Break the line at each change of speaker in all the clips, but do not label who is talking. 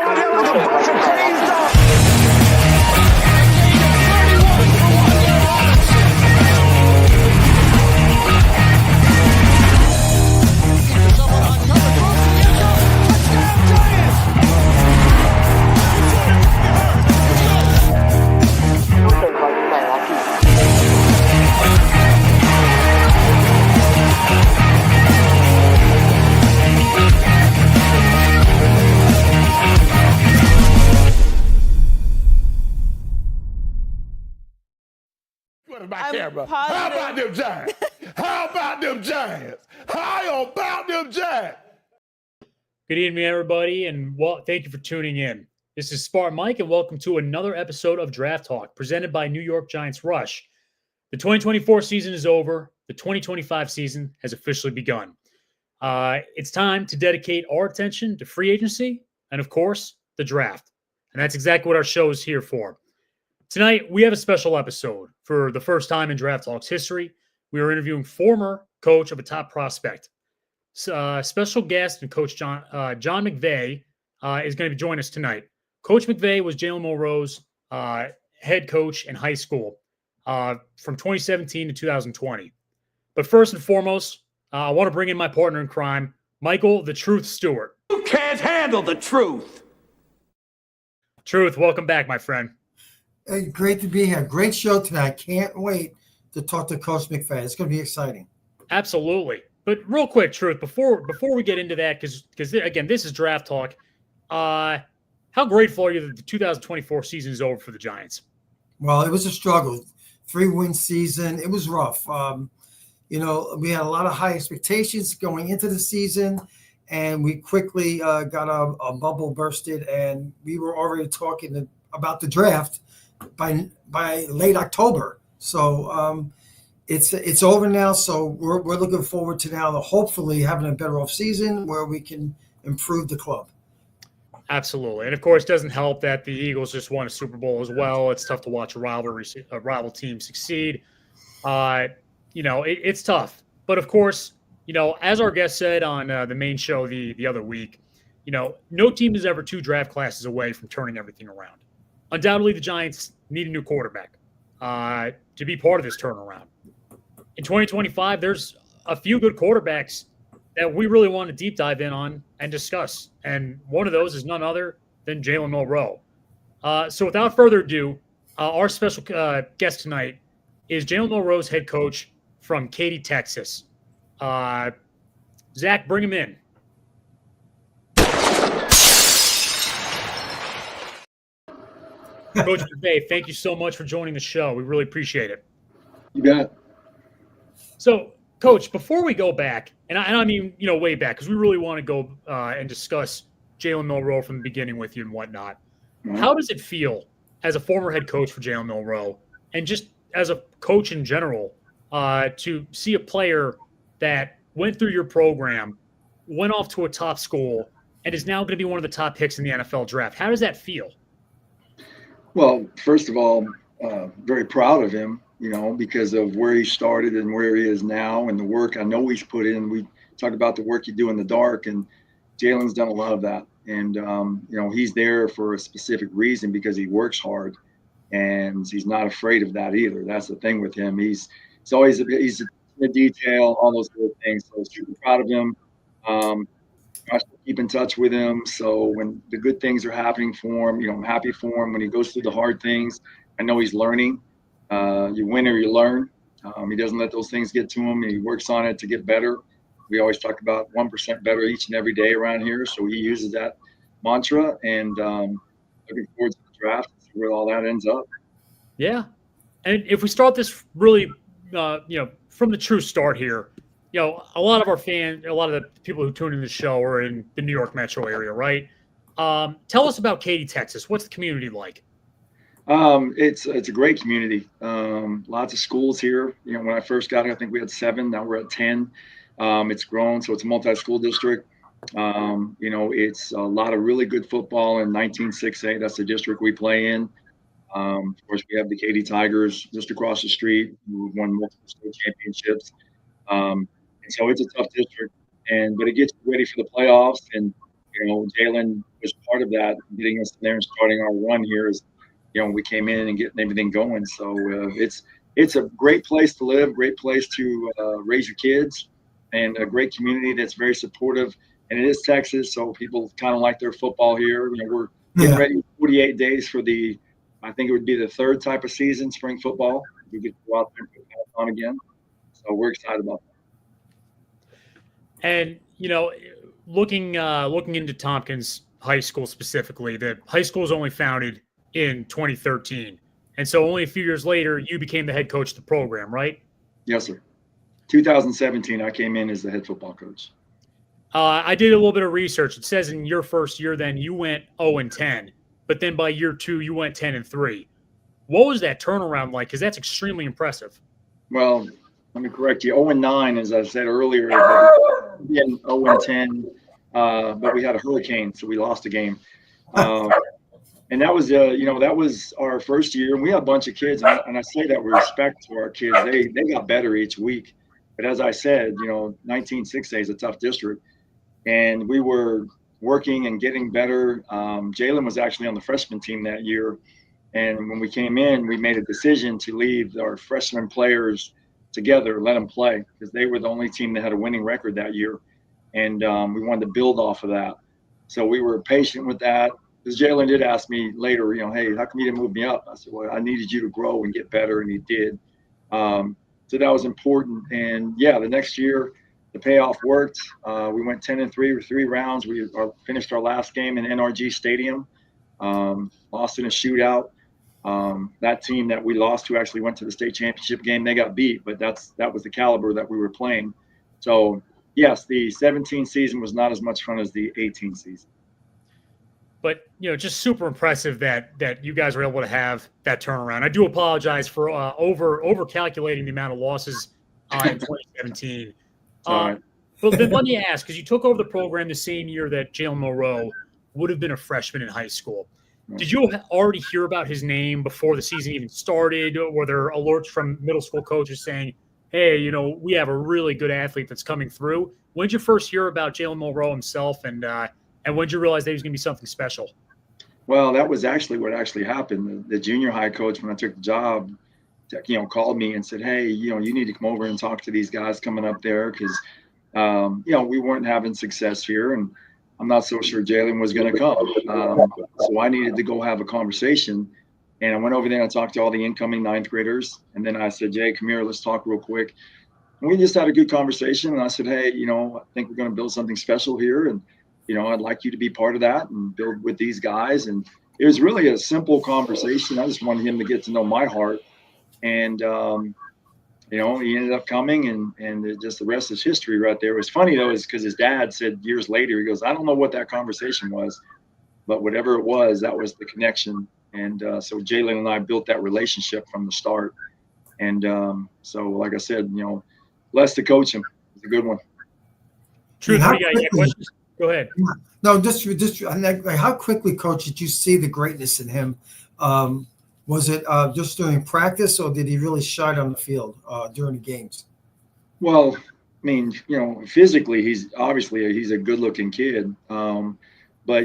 going in like a bunch of crazy dogs.
My camera. How about them Giants? How about them Giants? How about them Giants?
Good evening, everybody, and thank you for tuning in. This is Smart Mike, and welcome to another episode of Draft Talk, presented by New York Giants Rush. The 2024 season is over. The 2025 season has officially begun. It's time to dedicate our attention to free agency and, of course, the draft. And that's exactly what our show is here for. Tonight, we have a special episode. For the first time in Draft Talk's history, we are interviewing former coach of a top prospect. Special guest and Coach John McVay is going to join us tonight. Coach McVay was Jalen Milroe's head coach in high school from 2017 to 2020. But first and foremost, I want to bring in my partner in crime, Michael the Truth Stewart.
You can't handle the truth.
Truth, welcome back, my friend.
Hey, great to be here. Great show tonight. Can't wait to talk to Coach McVay. It's going to be exciting.
Absolutely. But real quick, Truth, before we get into that, because again, this is Draft Talk. How grateful are you that the 2024 season is over for the Giants?
Well, it was a struggle. 3-win season. It was rough. We had a lot of high expectations going into the season, and we quickly got a bubble bursted, and we were already talking about the draft by late October. So it's over now. So we're looking forward to now hopefully having a better off season where we can improve the club.
Absolutely. And of course, it doesn't help that the Eagles just won a Super Bowl as well. It's tough to watch a rival team succeed. It's tough. But of course, as our guest said on the main show the other week, no team is ever 2 draft classes away from turning everything around. Undoubtedly, the Giants need a new quarterback to be part of this turnaround. In 2025, there's a few good quarterbacks that we really want to deep dive in on and discuss. And one of those is none other than Jalen Milroe. So without further ado, our special guest tonight is Jalen Milroe's head coach from Katy, Texas. Zach, bring him in. Coach McVay, thank you so much for joining the show. We really appreciate it.
You got it.
So, Coach, before we go back, and I mean, way back, because we really want to go and discuss Jalen Milroe from the beginning with you and whatnot. Mm-hmm. How does it feel as a former head coach for Jalen Milroe, and just as a coach in general, to see a player that went through your program, went off to a top school, and is now going to be one of the top picks in the NFL draft? How does that feel?
Well, first of all, very proud of him, because of where he started and where he is now and the work I know he's put in. We talk about the work you do in the dark, and Jalen's done a lot of that. And, he's there for a specific reason because he works hard, and he's not afraid of that either. That's the thing with him. He's in the detail, all those good things. So super proud of him. I still keep in touch with him. So when the good things are happening for him, I'm happy for him. When he goes through the hard things, I know he's learning. You win or you learn. He doesn't let those things get to him. He works on it to get better. We always talk about 1% better each and every day around here. So he uses that mantra, and looking forward to the draft and see where all that ends up.
Yeah. And if we start this really, from the true start here, a lot of our fans, a lot of the people who tune in the show are in the New York metro area, right? Tell us about Katy, Texas. What's the community like?
It's a great community. Lots of schools here. When I first got here, I think we had 7. Now we're at 10. It's grown, so it's a multi-school district. It's a lot of really good football in 19-6A. That's the district we play in. Of course, we have the Katy Tigers just across the street, who won multiple state championships. And so it's a tough district, but it gets you ready for the playoffs. And Jalen was part of that, getting us in there and starting our run here as, we came in and getting everything going. So it's a great place to live, great place to raise your kids, and a great community that's very supportive. And it is Texas, so people kind of like their football here. We're getting ready 48 days for I think it would be the third type of season, spring football. We get to go out there and put it on again. So we're excited about that.
And, looking into Tompkins High School specifically, the high school was only founded in 2013. And so only a few years later, you became the head coach of the program, right?
Yes, sir. 2017, I came in as the head football coach.
I did a little bit of research. It says in your first year then you went 0-10, but then by year 2 you went 10-3. What was that turnaround like? Because that's extremely impressive.
Well, let me correct you. 0-9, as I said earlier, in 0-10, but we had a hurricane, so we lost a game. And that was, that was our first year. And we had a bunch of kids, and I say that with respect to our kids. They got better each week. But as I said, 19-6A is a tough district. And we were working and getting better. Jalen was actually on the freshman team that year. And when we came in, we made a decision to leave our freshman players together, let them play, because they were the only team that had a winning record that year. And we wanted to build off of that. So we were patient with that. Because Jalen did ask me later, hey, how come you didn't move me up? I said, well, I needed you to grow and get better, and he did. So that was important. And, yeah, the next year, the payoff worked. We went 10-3 with 3 rounds. We finished our last game in NRG Stadium, lost in a shootout. That team that we lost to actually went to the state championship game. They got beat, but that was the caliber that we were playing. So, yes, the 17 season was not as much fun as the 18 season.
But, just super impressive that you guys were able to have that turnaround. I do apologize for over calculating the amount of losses in 2017.
Right.
But let me ask, because you took over the program the same year that Jalen Milroe would have been a freshman in high school. Did you already hear about his name before the season even started? Or were there alerts from middle school coaches saying, hey, we have a really good athlete that's coming through? When did you first hear about Jalen Milroe himself, and when did you realize that he was going to be something special?
Well, that was actually what actually happened. The junior high coach, when I took the job, called me and said, hey, you need to come over and talk to these guys coming up there because, we weren't having success here. And I'm not so sure Jalen was going to come. So I needed to go have a conversation. And I went over there and I talked to all the incoming 9th graders. And then I said, Jay, come here, let's talk real quick. And we just had a good conversation. And I said, hey, I think we're going to build something special here. And, I'd like you to be part of that and build with these guys. And it was really a simple conversation. I just wanted him to get to know my heart. And, he ended up coming and just the rest is history right there. It was funny, though, is because his dad said years later, he goes, I don't know what that conversation was, but whatever it was, that was the connection. And so Jalen and I built that relationship from the start. And so, like I said, blessed to coach him. It's a good one.
True. Yeah, questions? Go ahead.
No, just like how quickly, Coach, did you see the greatness in him? Was it just during practice, or did he really shine on the field during the games?
Well, I mean, physically, he's a good-looking kid. But I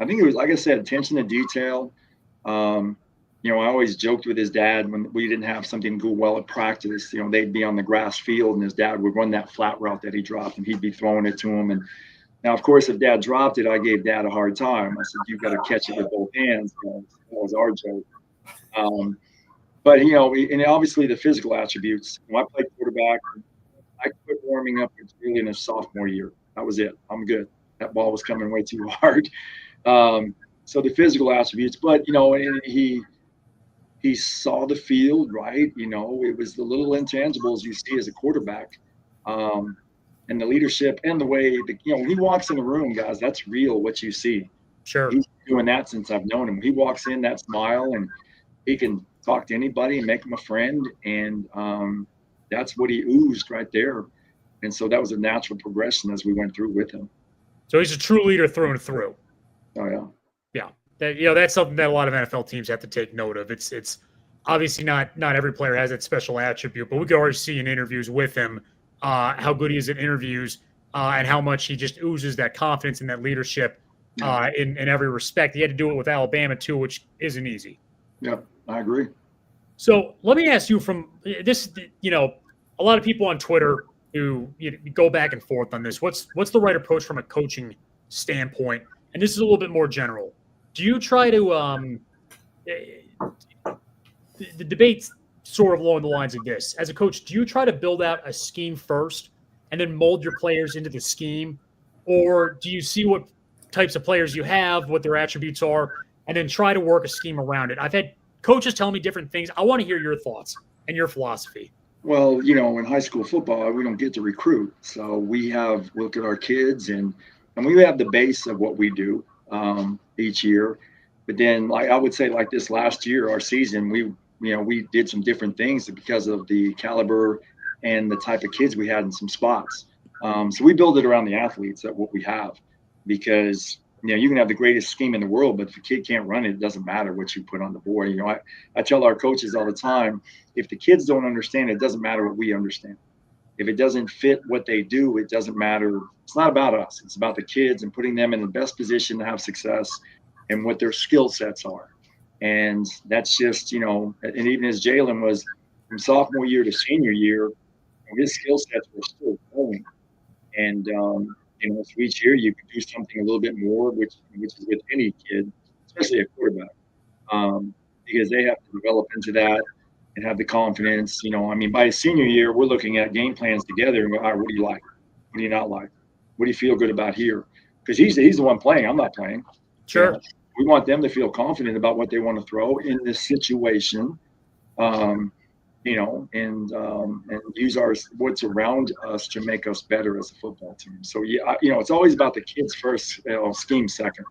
think it was, like I said, attention to detail. I always joked with his dad when we didn't have something go well at practice. They'd be on the grass field, and his dad would run that flat route that he dropped, and he'd be throwing it to him. And now, of course, if Dad dropped it, I gave Dad a hard time. I said, "You've got to catch it with both hands." That was our joke. But and obviously the physical attributes. When I played quarterback, I quit warming up really in his sophomore year. That was it. I'm good. That ball was coming way too hard. So the physical attributes, but and he saw the field, right? It was the little intangibles you see as a quarterback, and the leadership and the way when he walks in the room, guys, that's real. What you see.
Sure.
He's doing that since I've known him. He walks in, that smile, and he can talk to anybody and make him a friend. And that's what he oozed right there. And so that was a natural progression as we went through with him.
So he's a true leader through and through.
Oh, yeah.
Yeah. That's something that a lot of NFL teams have to take note of. It's obviously not every player has that special attribute, but we can already see in interviews with him how good he is at interviews. and how much he just oozes that confidence and that leadership in every respect. He had to do it with Alabama too, which isn't easy.
Yeah, I agree.
So let me ask you from this, a lot of people on Twitter who go back and forth on this. What's the right approach from a coaching standpoint? And this is a little bit more general. Do you try to the debate's sort of along the lines of this. As a coach, do you try to build out a scheme first and then mold your players into the scheme? Or do you see what types of players you have, what their attributes are, and then try to work a scheme around it? I've had coaches tell me different things. I want to hear your thoughts and your philosophy.
Well, in high school football, we don't get to recruit. So we look at our kids and we have the base of what we do each year. But then, like I would say, like this last year, our season, we did some different things because of the caliber and the type of kids we had in some spots. So we build it around the athletes at what we have, because you can have the greatest scheme in the world, but if the kid can't run it, it doesn't matter what you put on the board. I tell our coaches all the time, if the kids don't understand, it doesn't matter what we understand. If it doesn't fit what they do, it doesn't matter. It's not about us. It's about the kids and putting them in the best position to have success and what their skill sets are. And that's just, and even as Jalen was from sophomore year to senior year, his skill sets were still growing. And, so each year you can do something a little bit more, which is with any kid, especially a quarterback, because they have to develop into that and have the confidence. By his senior year, we're looking at game plans together and go, all right, what do you like? What do you not like? What do you feel good about here? Because he's the one playing. I'm not playing.
Sure.
We want them to feel confident about what they want to throw in this situation, and use what's around us to make us better as a football team. So, it's always about the kids first, scheme second.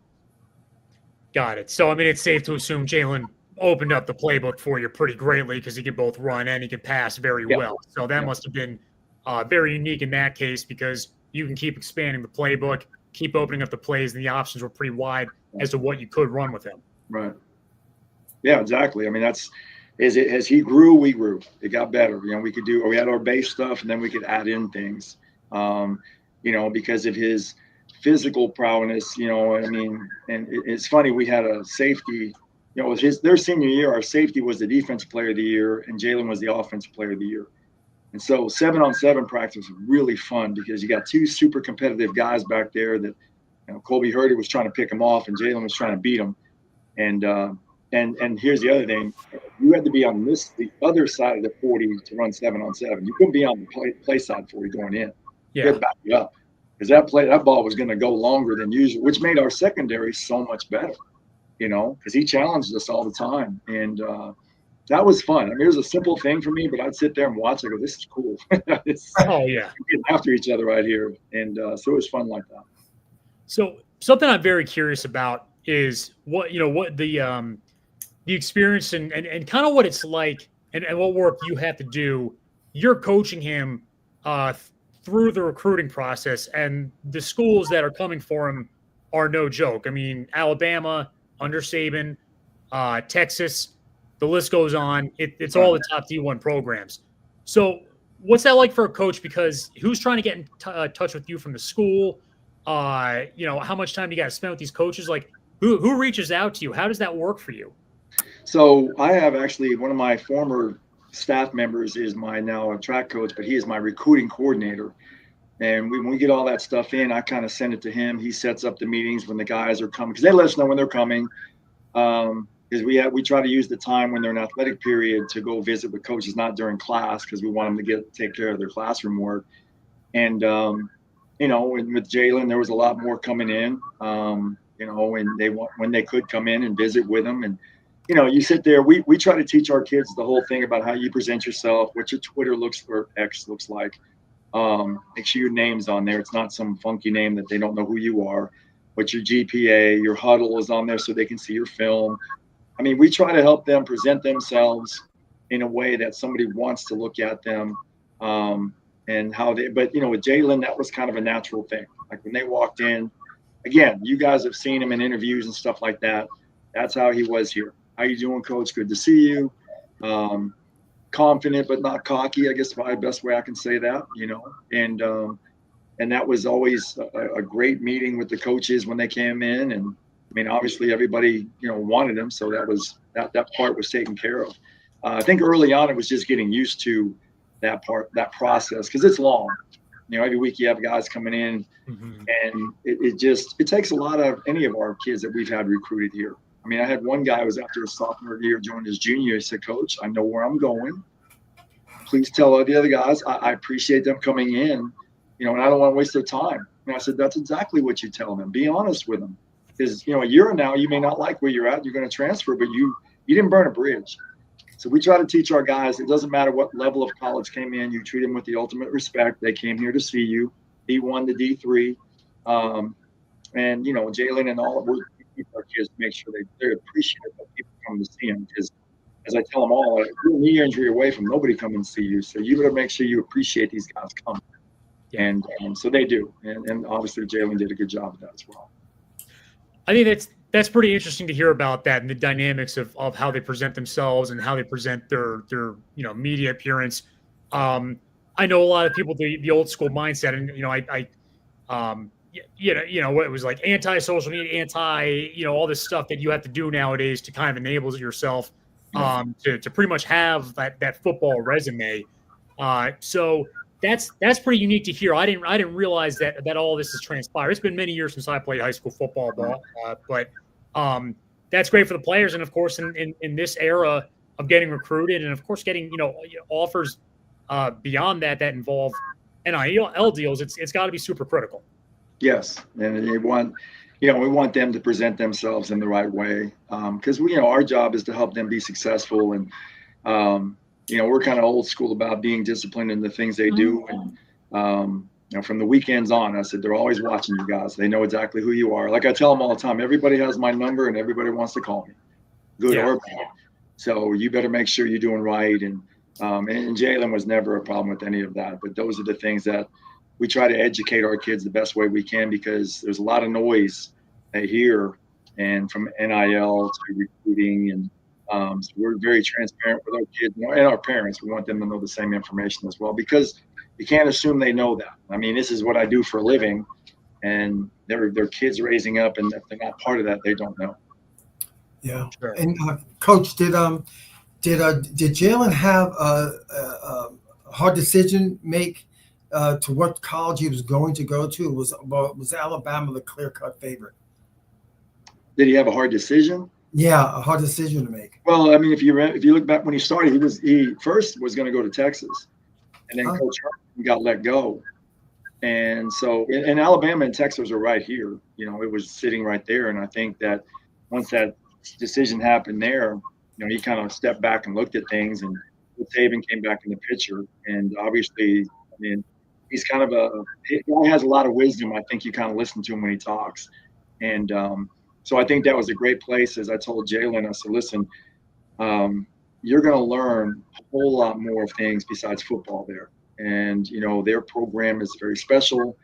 Got it. So, it's safe to assume Jalen opened up the playbook for you pretty greatly because he can both run and he can pass very well. So that must have been very unique in that case, because you can keep expanding the playbook, keep opening up the plays, and the options were pretty wide as to what you could run with him.
Right. Yeah, exactly. As he grew, we grew. It got better. We had our base stuff, and then we could add in things, because of his physical prowess, and it's funny, we had a safety, their senior year, our safety was the defensive player of the year, and Jalen was the offensive player of the year. And so 7-on-7 practice was really fun because you got two super competitive guys back there that, Colby Hurdy was trying to pick him off and Jalen was trying to beat him. And here's the other thing. You had to be on the other side of the 40 to run 7-on-7. You couldn't be on the play side 40 going in.
Yeah.
You had to back you up, because that ball was going to go longer than usual, which made our secondary so much better, because he challenged us all the time. And that was fun. It was a simple thing for me, but I'd sit there and watch. I go, this is cool.
Oh, yeah.
Getting after each other right here. And so it was fun like that.
So something I'm very curious about is what the experience and kind of what it's like and what work you have to do. You're coaching him through the recruiting process, and the schools that are coming for him are no joke. Alabama under Saban, Texas, the list goes on. It's all the top D1 programs. So what's that like for a coach? Because who's trying to get in touch with you from the school? How much time do you got to spend with these coaches? Like, who reaches out to you? How does that work for you?
So I have actually one of my former staff members is my now track coach, but he is my recruiting coordinator. And when we get all that stuff in, I kind of send it to him. He sets up the meetings when the guys are coming, because they let us know when they're coming. Because we try to use the time when they're in athletic period to go visit with coaches, not during class, because we want them to take care of their classroom work. And and with Jalen, there was a lot more coming in. And when they could come in and visit with them, and you sit there. We try to teach our kids the whole thing about how you present yourself, what your Twitter or X looks like. Make sure your name's on there. It's not some funky name that they don't know who you are. What your GPA, your huddle is on there so they can see your film. We try to help them present themselves in a way that somebody wants to look at them, and how they. But with Jalen, that was kind of a natural thing. Like when they walked in, again, you guys have seen him in interviews and stuff like that. That's how he was here. How you doing, Coach? Good to see you. Confident but not cocky, I guess, is probably the best way I can say that. And and that was always a great meeting with the coaches when they came in. And I mean, obviously everybody, wanted him. So that part was taken care of. I think early on, it was just getting used to that process, because it's long. Every week you have guys coming in, and it takes a lot of any of our kids that we've had recruited here. I mean, I had one guy who was after his sophomore year, joined his junior. He said, "Coach, I know where I'm going. Please tell the other guys I appreciate them coming in, and I don't want to waste their time." And I said, "That's exactly what you tell them. Be honest with them, because a year from now you may not like where you're at. You're going to transfer, but you didn't burn a bridge." So we try to teach our guys, it doesn't matter what level of college came in, you treat them with the ultimate respect. They came here to see you, D1 to D3. And, Jalen and all of our kids make sure they appreciate that people come to see them. Because as I tell them all, you're a knee injury away from nobody coming to see you. So you better make sure you appreciate these guys coming. And so they do. And obviously Jalen did a good job of that as well.
I think that's pretty interesting to hear about that and the dynamics of how they present themselves and how they present their media appearance. I know a lot of people the old school mindset, and it was like anti-social media, all this stuff that you have to do nowadays to kind of enable yourself to pretty much have that football resume. So that's pretty unique to hear. I didn't realize that all this has transpired. It's been many years since I played high school football, but that's great for the players, and of course in this era of getting recruited, and of course getting offers beyond that involve NIL deals. It's got to be super critical.
Yes, and we want them to present themselves in the right way, because our job is to help them be successful. And we're kind of old school about being disciplined in the things they do. And from the weekends on, I said, they're always watching you guys. They know exactly who you are. Like I tell them all the time, everybody has my number and everybody wants to call me, good or bad. So you better make sure you're doing right. And Jalen was never a problem with any of that. But those are the things that we try to educate our kids the best way we can, because there's a lot of noise they hear, and from NIL to recruiting. And so we're very transparent with our kids and our parents. We want them to know the same information as well, because you can't assume they know that. I mean, this is what I do for a living, and their kids raising up, and if they're not part of that, they don't know.
Yeah.
Sure.
And Coach, did Jalen have a hard decision make to what college he was going to go to? Was Alabama the clear-cut favorite?
Did he have a hard decision?
Yeah, a hard decision to make.
Well, I mean, if you look back when he started, he first was going to go to Texas, and then Coach Herman got let go. And so, and Alabama and Texas are right here. It was sitting right there. And I think that once that decision happened there, he kind of stepped back and looked at things, and Saban came back in the picture. And obviously, I mean, he's kind of he has a lot of wisdom. I think you kind of listen to him when he talks. And so I think that was a great place. As I told Jalen, I said, listen, you're going to learn a whole lot more of things besides football there. And, their program is very special.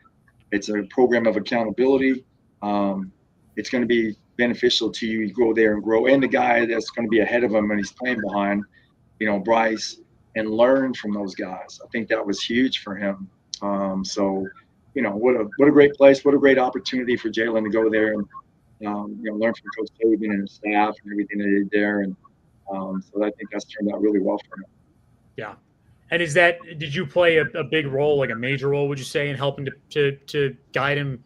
It's a program of accountability. It's going to be beneficial to you. You go there and grow. And the guy that's going to be ahead of him and he's playing behind, Bryce, and learn from those guys. I think that was huge for him. So, what a great place. What a great opportunity for Jalen to go there and, learn from Coach Saban and his staff and everything they did there. And so I think that's turned out really well for him.
Yeah. And did you play a big role, like a major role, would you say, in helping to guide him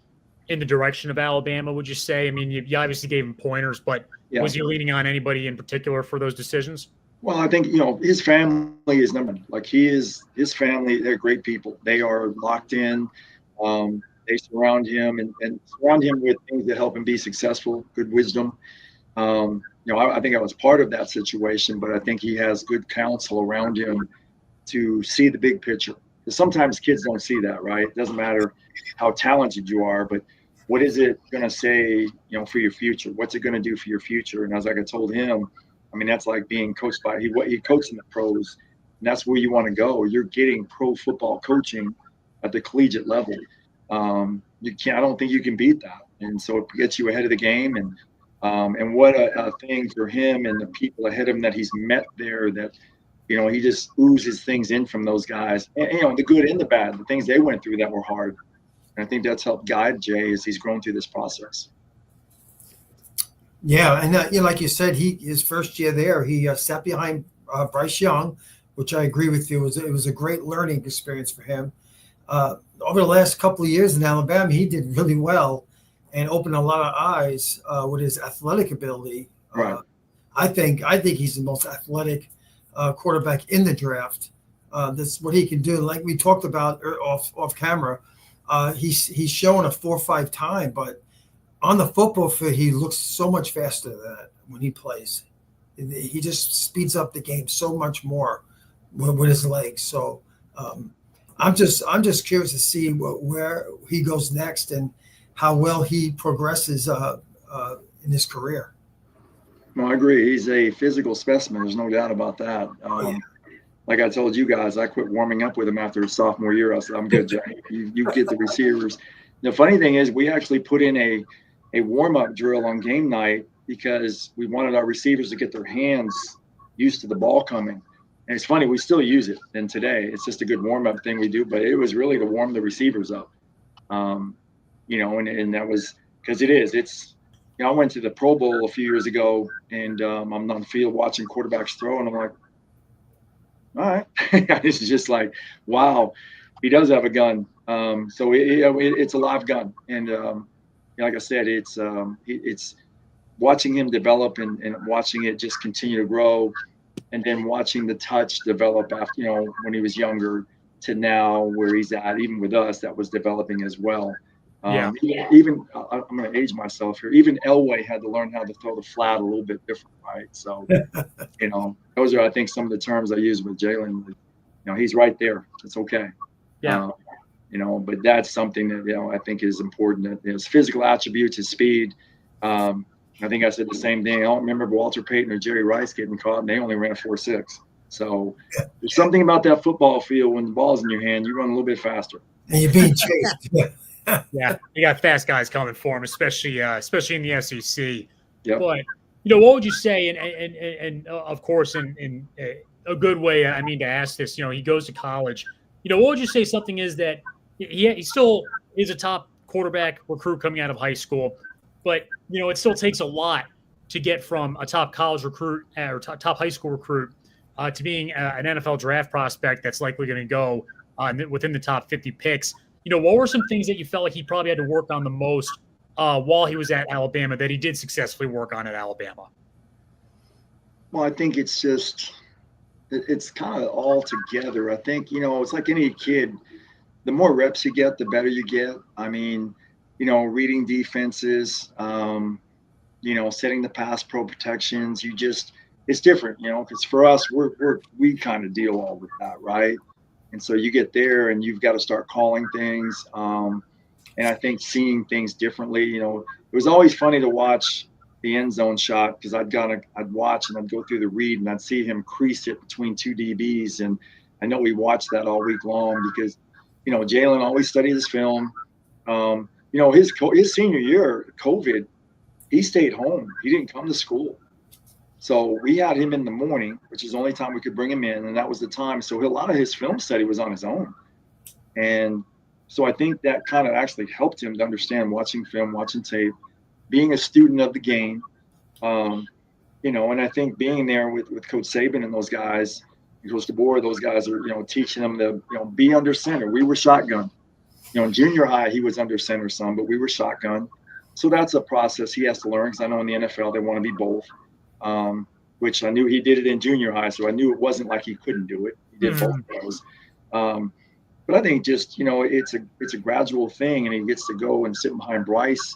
in the direction of Alabama, would you say? I mean, you obviously gave him pointers, but was he leaning on anybody in particular for those decisions?
Well, I think, his family is number one. Like his family, they're great people. They are locked in. They surround him and surround him with things that help him be successful, good wisdom. I think I was part of that situation, but I think he has good counsel around him to see the big picture. Because sometimes kids don't see that, right? It doesn't matter how talented you are, but what is it going to say, for your future? What's it going to do for your future? And as I told him, I mean, that's like being coached by he coached in the pros, and that's where you want to go. You're getting pro football coaching at the collegiate level. I don't think you can beat that. And so it gets you ahead of the game. And what a thing for him and the people ahead of him that he's met there, that, he just oozes things in from those guys, and, the good and the bad, the things they went through that were hard. And I think that's helped guide Jay as he's grown through this process.
Yeah, and like you said, his first year there, he sat behind Bryce Young, which I agree with you. It was a great learning experience for him. Over the last couple of years in Alabama, he did really well and opened a lot of eyes with his athletic ability.
Right.
I think he's the most athletic quarterback in the draft. That's what he can do. Like we talked about off camera, he's showing a 4.5 time, but on the football field, he looks so much faster than that when he plays. He just speeds up the game so much more with his legs. So I'm just curious to see where he goes next and how well he progresses in his career.
No, I agree. He's a physical specimen. There's no doubt about that. Like I told you guys, I quit warming up with him after his sophomore year. I said, I'm good, Jay. You get the receivers. The funny thing is we actually put in a warm-up drill on game night because we wanted our receivers to get their hands used to the ball coming. And it's funny, we still use it. And today, it's just a good warm-up thing we do. But it was really to warm the receivers up. And that was because it's I went to the Pro Bowl a few years ago, and I'm on the field watching quarterbacks throw, and I'm like, all right. It's just like, wow, he does have a gun. So it's a live gun. And like I said, it's watching him develop and watching it just continue to grow, and then watching the touch develop after, when he was younger to now where he's at, even with us, that was developing as well. Even I'm going to age myself here. Even Elway had to learn how to throw the flat a little bit different, right? So, those are, I think, some of the terms I use with Jalen. He's right there. It's okay.
Yeah.
But that's something that, I think is important. That his physical attributes, his speed. I think I said the same thing. I don't remember Walter Payton or Jerry Rice getting caught, and they only ran a 4.6. So there's something about that football field when the ball's in your hand, you run a little bit faster.
And you're being chased.
Yeah, you got fast guys coming for him, especially in the SEC.
Yep.
But what would you say? And of course, in a good way, I mean to ask this. He goes to college. What would you say something is that he still is a top quarterback recruit coming out of high school, but it still takes a lot to get from a top college recruit or top high school recruit to being an NFL draft prospect that's likely going to go within the top 50 picks. What were some things that you felt like he probably had to work on the most while he was at Alabama that he did successfully work on at Alabama?
Well, I think it's kind of all together. I think, it's like any kid, the more reps you get, the better you get. I mean, reading defenses, setting the pass pro protections, it's different, because for us, we kind of deal all with that, right? And so you get there and you've got to start calling things. And I think seeing things differently, it was always funny to watch the end zone shot because I'd watch and I'd go through the read and I'd see him crease it between two DBs. And I know we watched that all week long because, Jalen always studied his film. His senior year, COVID, he stayed home. He didn't come to school. So we had him in the morning, which is the only time we could bring him in, and that was the time. So a lot of his film study was on his own. And so I think that kind of actually helped him to understand watching film, watching tape, being a student of the game. And I think being there with Coach Saban and those guys, Coach DeBoer, those guys are, teaching them to, be under center. We were shotgun. In junior high, he was under center some, but we were shotgun. So that's a process he has to learn because I know in the NFL they want to be both. Which I knew he did it in junior high, so I knew it wasn't like he couldn't do it. He did both of those. But I think just, it's a gradual thing, and he gets to go and sit behind Bryce.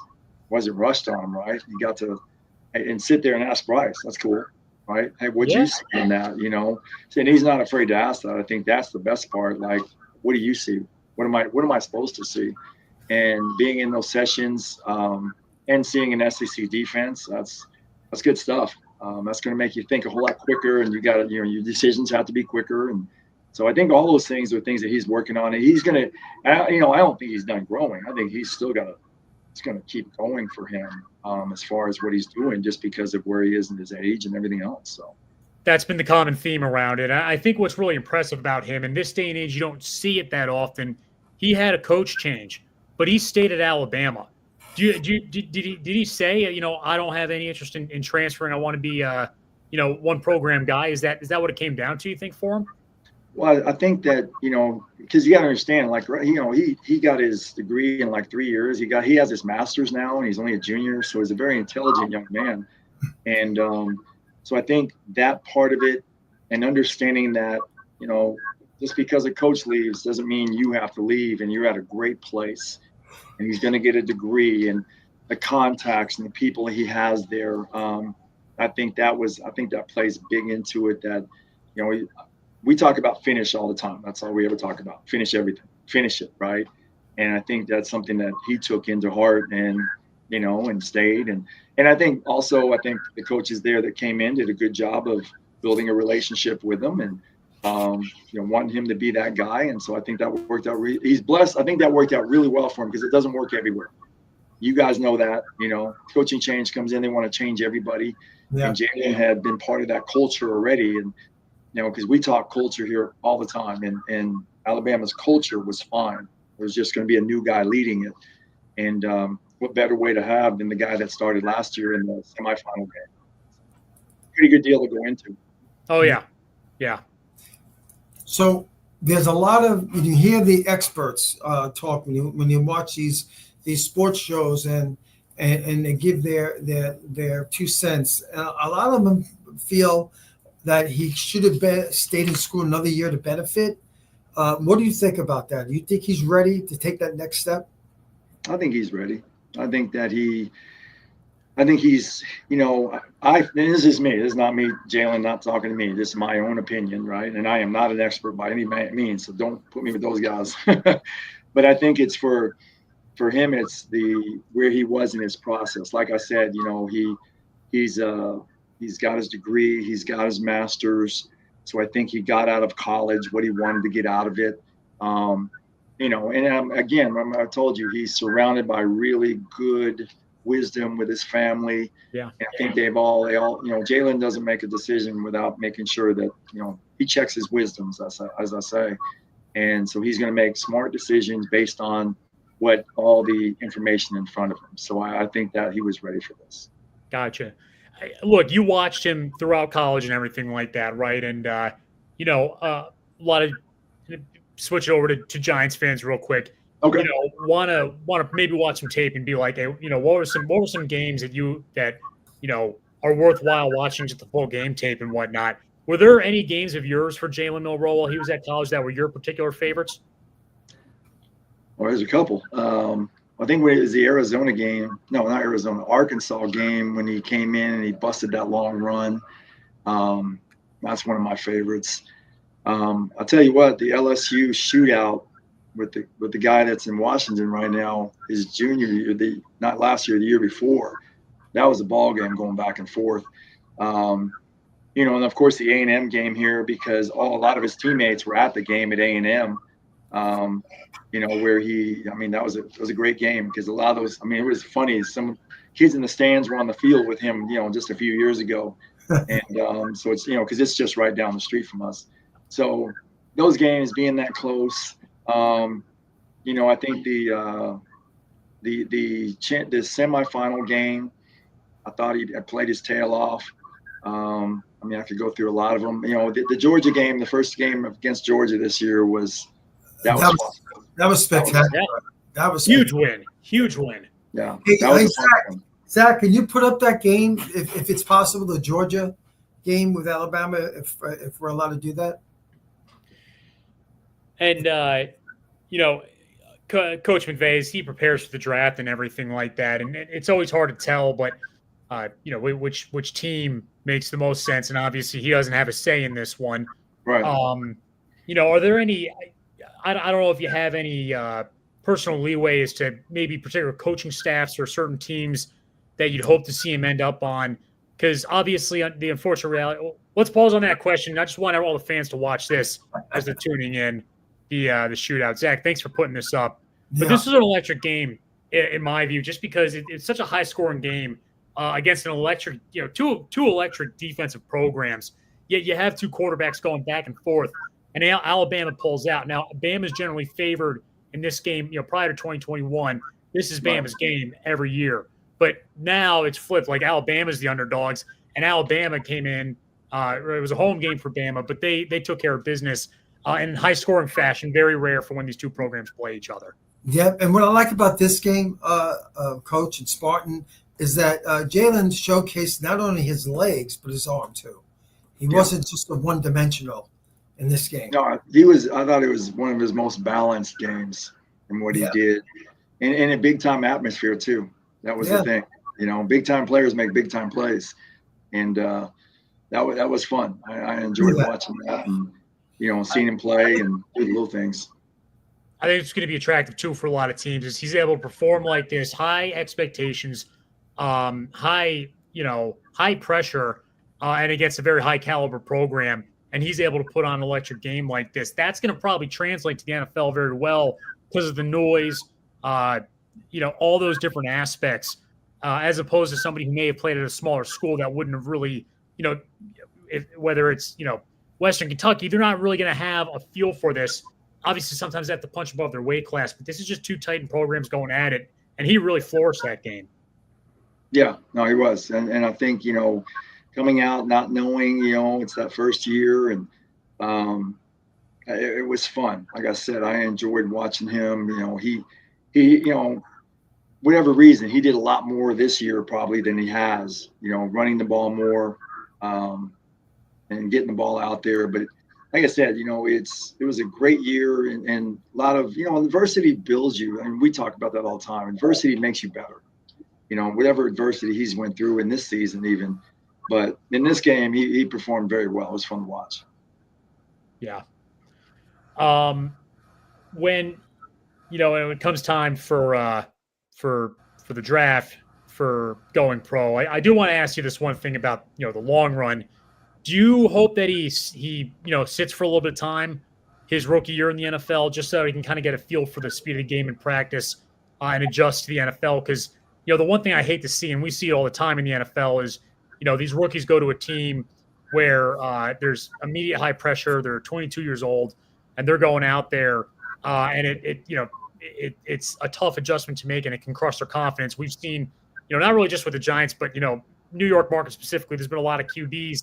Wasn't rushed on him, right? He got to and sit there and ask Bryce. That's cool, right? Hey, what'd you see in that, And he's not afraid to ask that. I think that's the best part. Like, what do you see? What am I supposed to see? And being in those sessions and seeing an SEC defense, that's good stuff. That's going to make you think a whole lot quicker, and you got to, your decisions have to be quicker. And so I think all those things are things that he's working on, and he's going to, I don't think he's done growing. I think he's still it's going to keep going for him as far as what he's doing, just because of where he is in his age and everything else. So
that's been the common theme around it. I think what's really impressive about him in this day and age, you don't see it that often. He had a coach change but he stayed at Alabama. Did he say, I don't have any interest in transferring. I want to be, one program guy. Is that what it came down to, you think, for him?
Well, I think that, because you got to understand, like, he got his degree in like 3 years. He has his master's now, and he's only a junior. So he's a very intelligent young man. And so I think that part of it, and understanding that, just because a coach leaves doesn't mean you have to leave, and you're at a great place, and he's going to get a degree, and the contacts and the people he has there. I think that plays big into it. That, we talk about finish all the time. That's all we ever talk about. Finish everything. Finish it, right? And I think that's something that he took into heart, and and stayed. And I think the coaches there that came in did a good job of building a relationship with him, and wanting him to be that guy. And so I think that worked out. He's blessed. I think that worked out really well for him, because it doesn't work everywhere. You guys know that. Coaching change comes in, they want to change everybody. Yeah. And Jalen had been part of that culture already, and because we talk culture here all the time, and Alabama's culture was fine. There was just going to be a new guy leading it, and what better way to have than the guy that started last year in the semifinal game? Pretty good deal to go into.
Oh yeah, yeah.
So there's a lot of, when you hear the experts talk, when you watch these sports shows and they give their 2 cents, a lot of them feel that he should have stayed in school another year to benefit. What do you think about that? Do you think he's ready to take that next step?
I think he's ready. I think he's, and this is me. This is not me, Jalen, not talking to me. This is my own opinion, right? And I am not an expert by any means, so don't put me with those guys. But I think it's for him, it's where he was in his process. Like I said, he's got his degree, he's got his master's. So I think he got out of college what he wanted to get out of it. And again, I told you, he's surrounded by really good wisdom with his family.
Yeah.
And I think they all, Jalen doesn't make a decision without making sure that, he checks his wisdoms, as I say. And so he's going to make smart decisions based on what all the information in front of him. So I think that he was ready for this.
Gotcha. Look, you watched him throughout college and everything like that, right? And, a lot of switch it over to Giants fans real quick.
Okay.
Want to maybe watch some tape and be like, hey, what were some games that are worthwhile watching, just the full game tape and whatnot. Were there any games of yours for Jalen Milroe while he was at college that were your particular favorites?
Well, there's a couple. I think it was the Arizona game. No, not Arizona, Arkansas game when he came in and he busted that long run. That's one of my favorites. I'll tell you what, the LSU shootout with the guy that's in Washington right now, his junior year, not last year, the year before, that was a ball game going back and forth. And of course the A&M game here, because a lot of his teammates were at the game at A&M. Where that was a great game, because a lot of those, it was funny. Some kids in the stands were on the field with him, just a few years ago. And so it's, because it's just right down the street from us. So those games being that close, I think the semifinal game, I thought he played his tail off. I could go through a lot of them. The Georgia game, the first game against Georgia this year was spectacular.
That was
huge win. Huge win.
Yeah.
Hey, Zach, can you put up that game if it's possible, the Georgia game with Alabama, if we're allowed to do that?
And Coach McVay, as he prepares for the draft and everything like that, and it's always hard to tell, but which team makes the most sense, and obviously he doesn't have a say in this one.
Right.
Are there any? I don't know if you have any personal leeway as to maybe particular coaching staffs or certain teams that you'd hope to see him end up on, because obviously the unfortunate reality. Let's pause on that question. I just want all the fans to watch this as they're tuning in the shootout. Zach, thanks for putting this up. But this is an electric game in my view, just because it's such a high scoring game against an electric, two electric defensive programs. Yet you have two quarterbacks going back and forth, and Alabama pulls out. Now, Bama's generally favored in this game, prior to 2021, this is Bama's game every year. But now it's flipped. Like Alabama's the underdogs, and Alabama came in. It was a home game for Bama, but they took care of business in high-scoring fashion. Very rare for when these two programs play each other.
Yep, and what I like about this game, Coach and Spartan, is that Jalen showcased not only his legs but his arm too. He wasn't just a one-dimensional in this game.
No, he was. I thought it was one of his most balanced games in what he did, and in a big-time atmosphere too. That was the thing. Big-time players make big-time plays, and that was fun. I enjoyed watching that, and seeing him play and do the little things.
I think it's going to be attractive too for a lot of teams. Is he's able to perform like this, high expectations, high pressure, and against a very high caliber program, and he's able to put on an electric game like this. That's going to probably translate to the NFL very well because of the noise, all those different aspects, as opposed to somebody who may have played at a smaller school that wouldn't have really, whether it's Western Kentucky, they're not really going to have a feel for this. Obviously, sometimes they have to punch above their weight class, but this is just two Titan programs going at it, and he really flourished that game.
Yeah, no, he was. And I think, coming out not knowing, it's that first year, and it was fun. Like I said, I enjoyed watching him. He whatever reason, he did a lot more this year probably than he has, running the ball more and getting the ball out there. But like I said, it was a great year, and a lot of, adversity builds you. I mean, we talk about that all the time. Adversity makes you better. Whatever adversity he's went through in this season even. But in this game, he performed very well. It was fun to watch.
Yeah. When it comes time for the draft, for going pro, I do want to ask you this one thing about, the long run. Do you hope that he sits for a little bit of time his rookie year in the NFL, just so he can kind of get a feel for the speed of the game in practice and adjust to the NFL? Because, the one thing I hate to see, and we see it all the time in the NFL, is, these rookies go to a team where there's immediate high pressure. They're 22 years old, and they're going out there, and it's a tough adjustment to make, and it can crush their confidence. We've seen, not really just with the Giants, but, New York market specifically, there's been a lot of QBs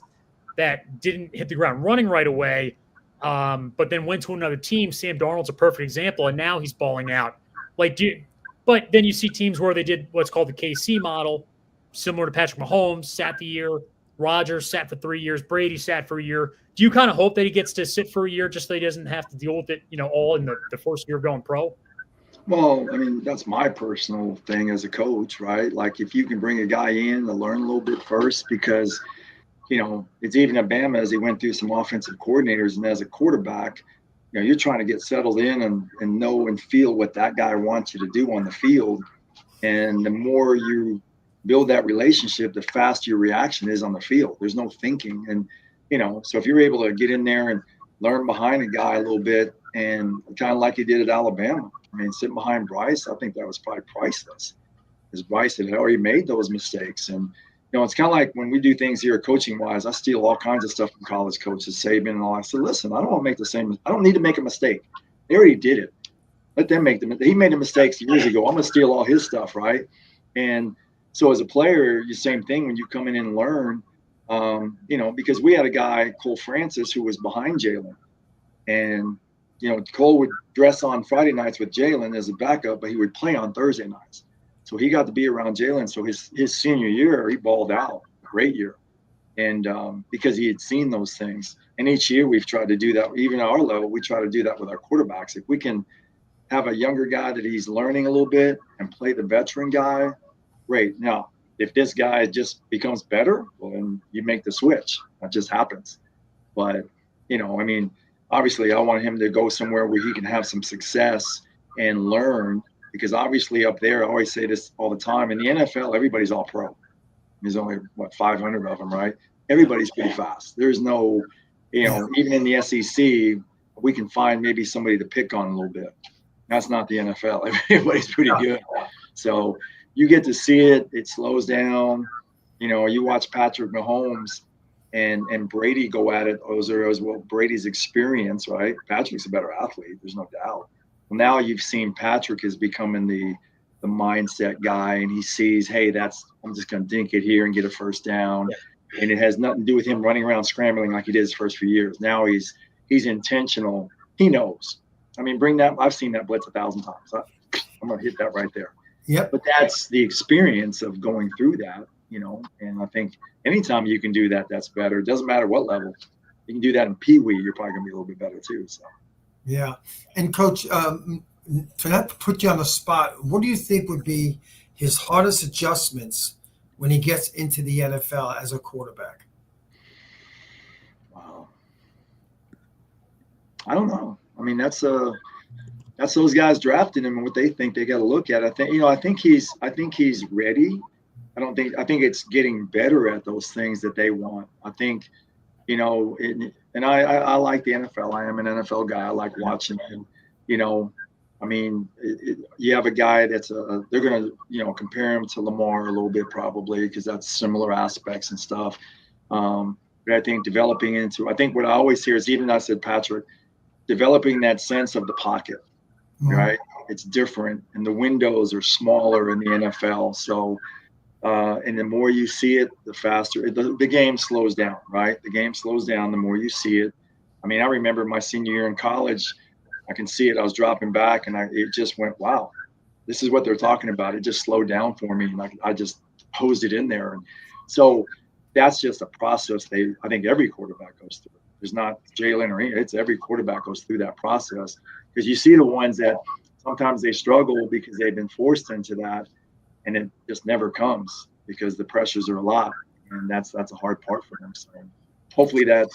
that didn't hit the ground running right away, but then went to another team. Sam Darnold's a perfect example, and now he's balling out. But then you see teams where they did what's called the KC model, similar to Patrick Mahomes, sat the year. Rodgers sat for 3 years. Brady sat for a year. Do you kind of hope that he gets to sit for a year just so he doesn't have to deal with it, all in the first year of going pro?
Well, I mean, that's my personal thing as a coach, right? Like, if you can bring a guy in to learn a little bit first, because – it's even at Bama, as he went through some offensive coordinators, and as a quarterback, you're trying to get settled in and know and feel what that guy wants you to do on the field. And the more you build that relationship, the faster your reaction is on the field. There's no thinking. And, so if you're able to get in there and learn behind a guy a little bit, and kind of like he did at Alabama, I mean, sitting behind Bryce, I think that was probably priceless, because Bryce had already made those mistakes. And, it's kind of like when we do things here coaching-wise, I steal all kinds of stuff from college coaches, Saban and all. I said, listen, I don't want to make the same – I don't need to make a mistake. They already did it. Let them make them. He made the mistakes years ago. I'm going to steal all his stuff, right? And so as a player, the same thing when you come in and learn, because we had a guy, Cole Francis, who was behind Jalen. And, Cole would dress on Friday nights with Jalen as a backup, but he would play on Thursday nights. So he got to be around Jalen. So his senior year, he balled out. Great year. And because he had seen those things. And each year we've tried to do that. Even at our level, we try to do that with our quarterbacks. If we can have a younger guy that he's learning a little bit and play the veteran guy, great. Now, if this guy just becomes better, well, then you make the switch. That just happens. But, obviously I want him to go somewhere where he can have some success and learn. Because obviously up there, I always say this all the time, in the NFL, everybody's all pro. There's only, 500 of them, right? Everybody's pretty fast. There's no, even in the SEC, we can find maybe somebody to pick on a little bit. That's not the NFL. Everybody's pretty good. So you get to see it. It slows down. You watch Patrick Mahomes and Brady go at it. Those are as well Brady's experience, right? Patrick's a better athlete. There's no doubt. Well, now you've seen Patrick is becoming the mindset guy, and he sees, hey, I'm just going to dink it here and get a first down. Yeah. And it has nothing to do with him running around scrambling like he did his first few years. Now he's intentional. He knows. I mean, I've seen that blitz 1,000 times. I'm going to hit that right there.
Yep.
But that's the experience of going through that, and I think anytime you can do that, that's better. It doesn't matter what level. You can do that in Pee Wee, you're probably going to be a little bit better too. So.
Yeah. And Coach, to not put you on the spot, what do you think would be his hardest adjustments when he gets into the NFL as a quarterback?
Wow. I don't know. I mean, that's those guys drafting him and what they think they got to look at. I think he's ready. I think it's getting better at those things that they want. I think, and I like the NFL. I am an NFL guy. I like watching him. I mean, you have a guy they're going to, compare him to Lamar a little bit probably because that's similar aspects and stuff. But I think I think what I always hear is, even I said, Patrick, developing that sense of the pocket, right? It's different, and the windows are smaller in the NFL. So, and the more you see it, the faster the game slows down, right? The game slows down the more you see it. I mean, I remember my senior year in college, I can see it. I was dropping back, and it just went, wow, this is what they're talking about. It just slowed down for me, and I just posed it in there. And so that's just a process I think every quarterback goes through. There's not Jalen or any, it's every quarterback goes through that process, because you see the ones that sometimes they struggle because they've been forced into that, and it just never comes because the pressures are a lot, and that's a hard part for them. So hopefully that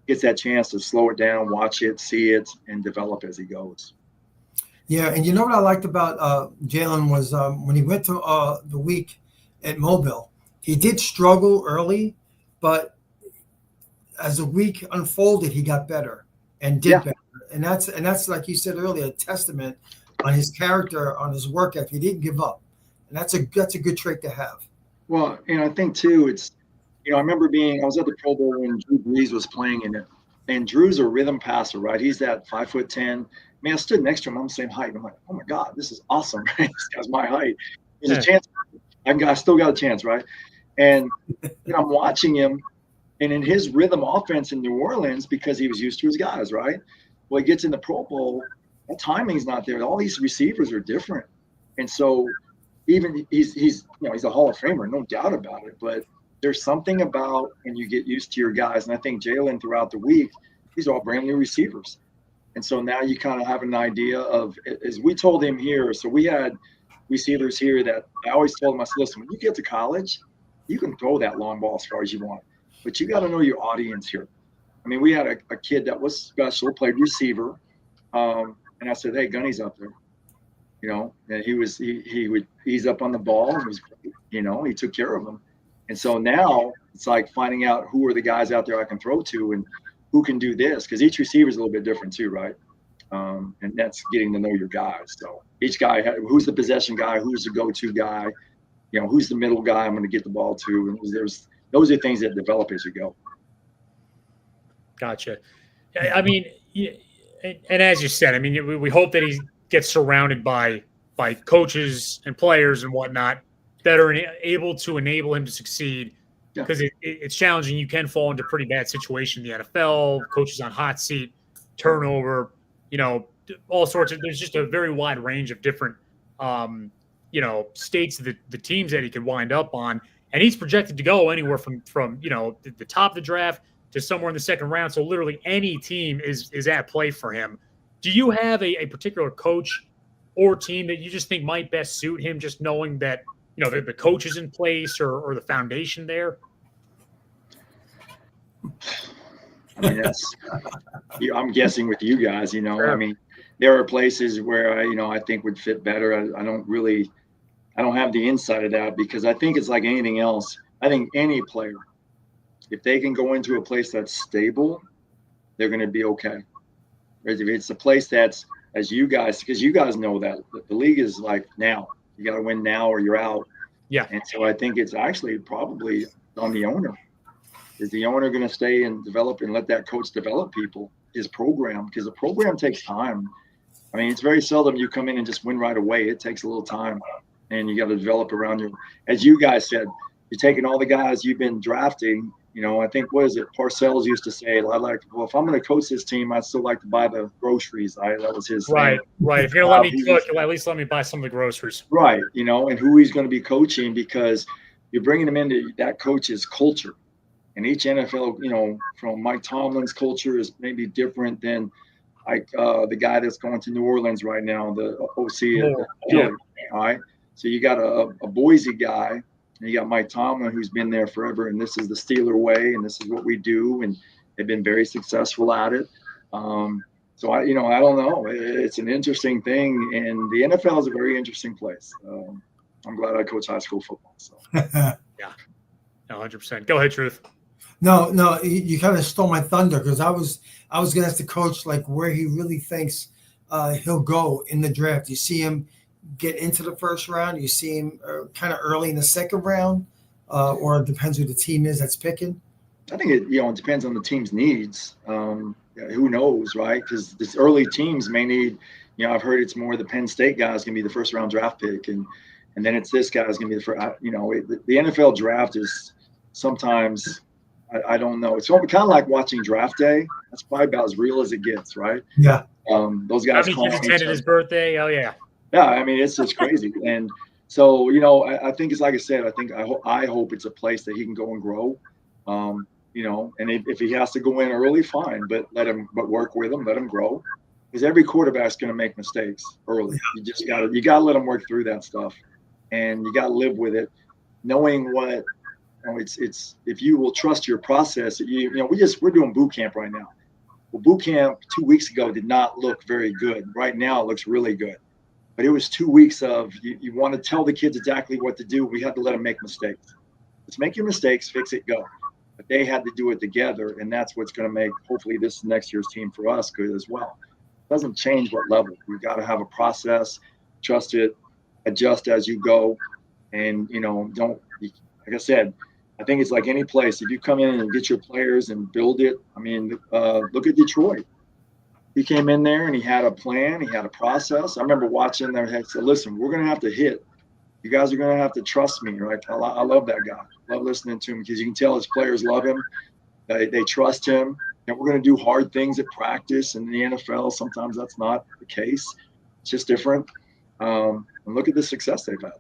gets that chance to slow it down, watch it, see it, and develop as he goes.
Yeah, and you know what I liked about Jalen was when he went to the week at Mobile, he did struggle early, but as the week unfolded, he got better and did better. And that's like you said earlier, a testament on his character, on his work ethic. He didn't give up, and that's a good trait to have.
Well, and I think too, it's I remember I was at the Pro Bowl when Drew Brees was playing in it, and Drew's a rhythm passer, right? He's that 5'10". Man, I stood next to him. I'm the same height. I'm like, oh my God, this is awesome. Right? This guy's my height. There's a chance. I still got a chance, right? And I'm watching him. And in his rhythm offense in New Orleans, because he was used to his guys, right? Well, he gets in the Pro Bowl, that timing's not there. All these receivers are different. And so even he's a Hall of Famer, no doubt about it. But there's something about when you get used to your guys. And I think Jalen throughout the week, these are all brand new receivers. And so now you kind of have an idea of, as we told him here, so we had receivers here that I always told him, I said, listen, when you get to college, you can throw that long ball as far as you want. But you got to know your audience here. I mean, we had a kid that was special, played receiver, and I said, "Hey, Gunny's up there," and he's up on the ball, and he took care of them. And so now it's like finding out who are the guys out there I can throw to, and who can do this, because each receiver is a little bit different too, right? And that's getting to know your guys. So each guy, who's the possession guy, who's the go-to guy, who's the middle guy I'm going to get the ball to, and those are things that develop as you go.
Gotcha. I mean, and as you said, I mean, we hope that he gets surrounded by coaches and players and whatnot that are able to enable him to succeed, because it's challenging. You can fall into pretty bad situation in the NFL, coaches on hot seat, turnover, all sorts of, there's just a very wide range of different, states of the teams that he could wind up on. And he's projected to go anywhere from the top of the draft to somewhere in the second round. So literally any team is at play for him. Do you have a particular coach or team that you just think might best suit him, just knowing that, the coach is in place or the foundation there?
I mean, I'm guessing with you guys, sure. I mean, there are places where I think would fit better. I don't have the insight of that, because I think it's like anything else. I think any player, if they can go into a place that's stable, they're going to be okay. If it's a place that's, as you guys, because you guys know that the league is like now. You got to win now or you're out. Yeah. And so I think it's actually probably on the owner. Is the owner going to stay and develop and let that coach develop people, his program? Because the program takes time. I mean, it's very seldom you come in and just win right away. It takes a little time, and you got to develop around your. As you guys said, you're taking all the guys you've been drafting. You know, I think, what is it? Parcells used to say, "I'd like, well, if I'm going to coach this team, I'd still like to buy the groceries." That was his
Right,
thing.
right. If you're going to let me cook, at least let me buy some of the groceries.
Right, you know, and who he's going to be coaching, because you're bringing him into that coach's culture. And each NFL, you know, from Mike Tomlin's culture is maybe different than like the guy that's going to New Orleans right now, the OC.
Yeah.
All right. So you got a Boise guy, and you got Mike Tomlin, who's been there forever, and this is the Steeler way, and this is what we do, and they've been very successful at it. So I don't know. It's an interesting thing, and the NFL is a very interesting place. I'm glad I coach high school football. So.
Yeah, 100%. Go ahead, Truth.
No, you kind of stole my thunder, because I was going to ask the coach like where he really thinks he'll go in the draft. You see him get into the first round. You see him kind of early in the second round, or it depends who the team is that's picking.
I think it depends on the team's needs. Who knows, right? Because these early teams may need. I've heard it's more the Penn State guy is going to be the first round draft pick, and then it's this guy is going to be the first. The NFL draft is sometimes. I don't know. It's kind of like watching draft day. That's probably about as real as it gets, right?
Yeah.
Those guys.
How many kids attended his birthday? Oh yeah.
Yeah, I mean it's just crazy, and so I think it's like I said. I hope it's a place that he can go and grow. And if he has to go in early, fine, but work with him, let him grow, because every quarterback's going to make mistakes early. You just gotta let him work through that stuff, and you got to live with it, knowing what. It's if you will trust your process. We're doing boot camp right now. Well, boot camp 2 weeks ago did not look very good. Right now it looks really good, but it was 2 weeks of you want to tell the kids exactly what to do. We had to let them make mistakes. Let's make your mistakes, fix it, go. But they had to do it together, and that's what's going to make hopefully this next year's team for us good as well. It doesn't change what level. You've got to have a process, trust it, adjust as you go, and don't. Like I said. I think it's like any place. If you come in and get your players and build it, I mean, look at Detroit. He came in there and he had a plan. He had a process. I remember watching there. He said, "Listen, we're going to have to hit. You guys are going to have to trust me." Right? I love that guy. I love listening to him, because you can tell his players love him. They trust him. And we're going to do hard things at practice. And in the NFL, sometimes that's not the case. It's just different. And look at the success they've had.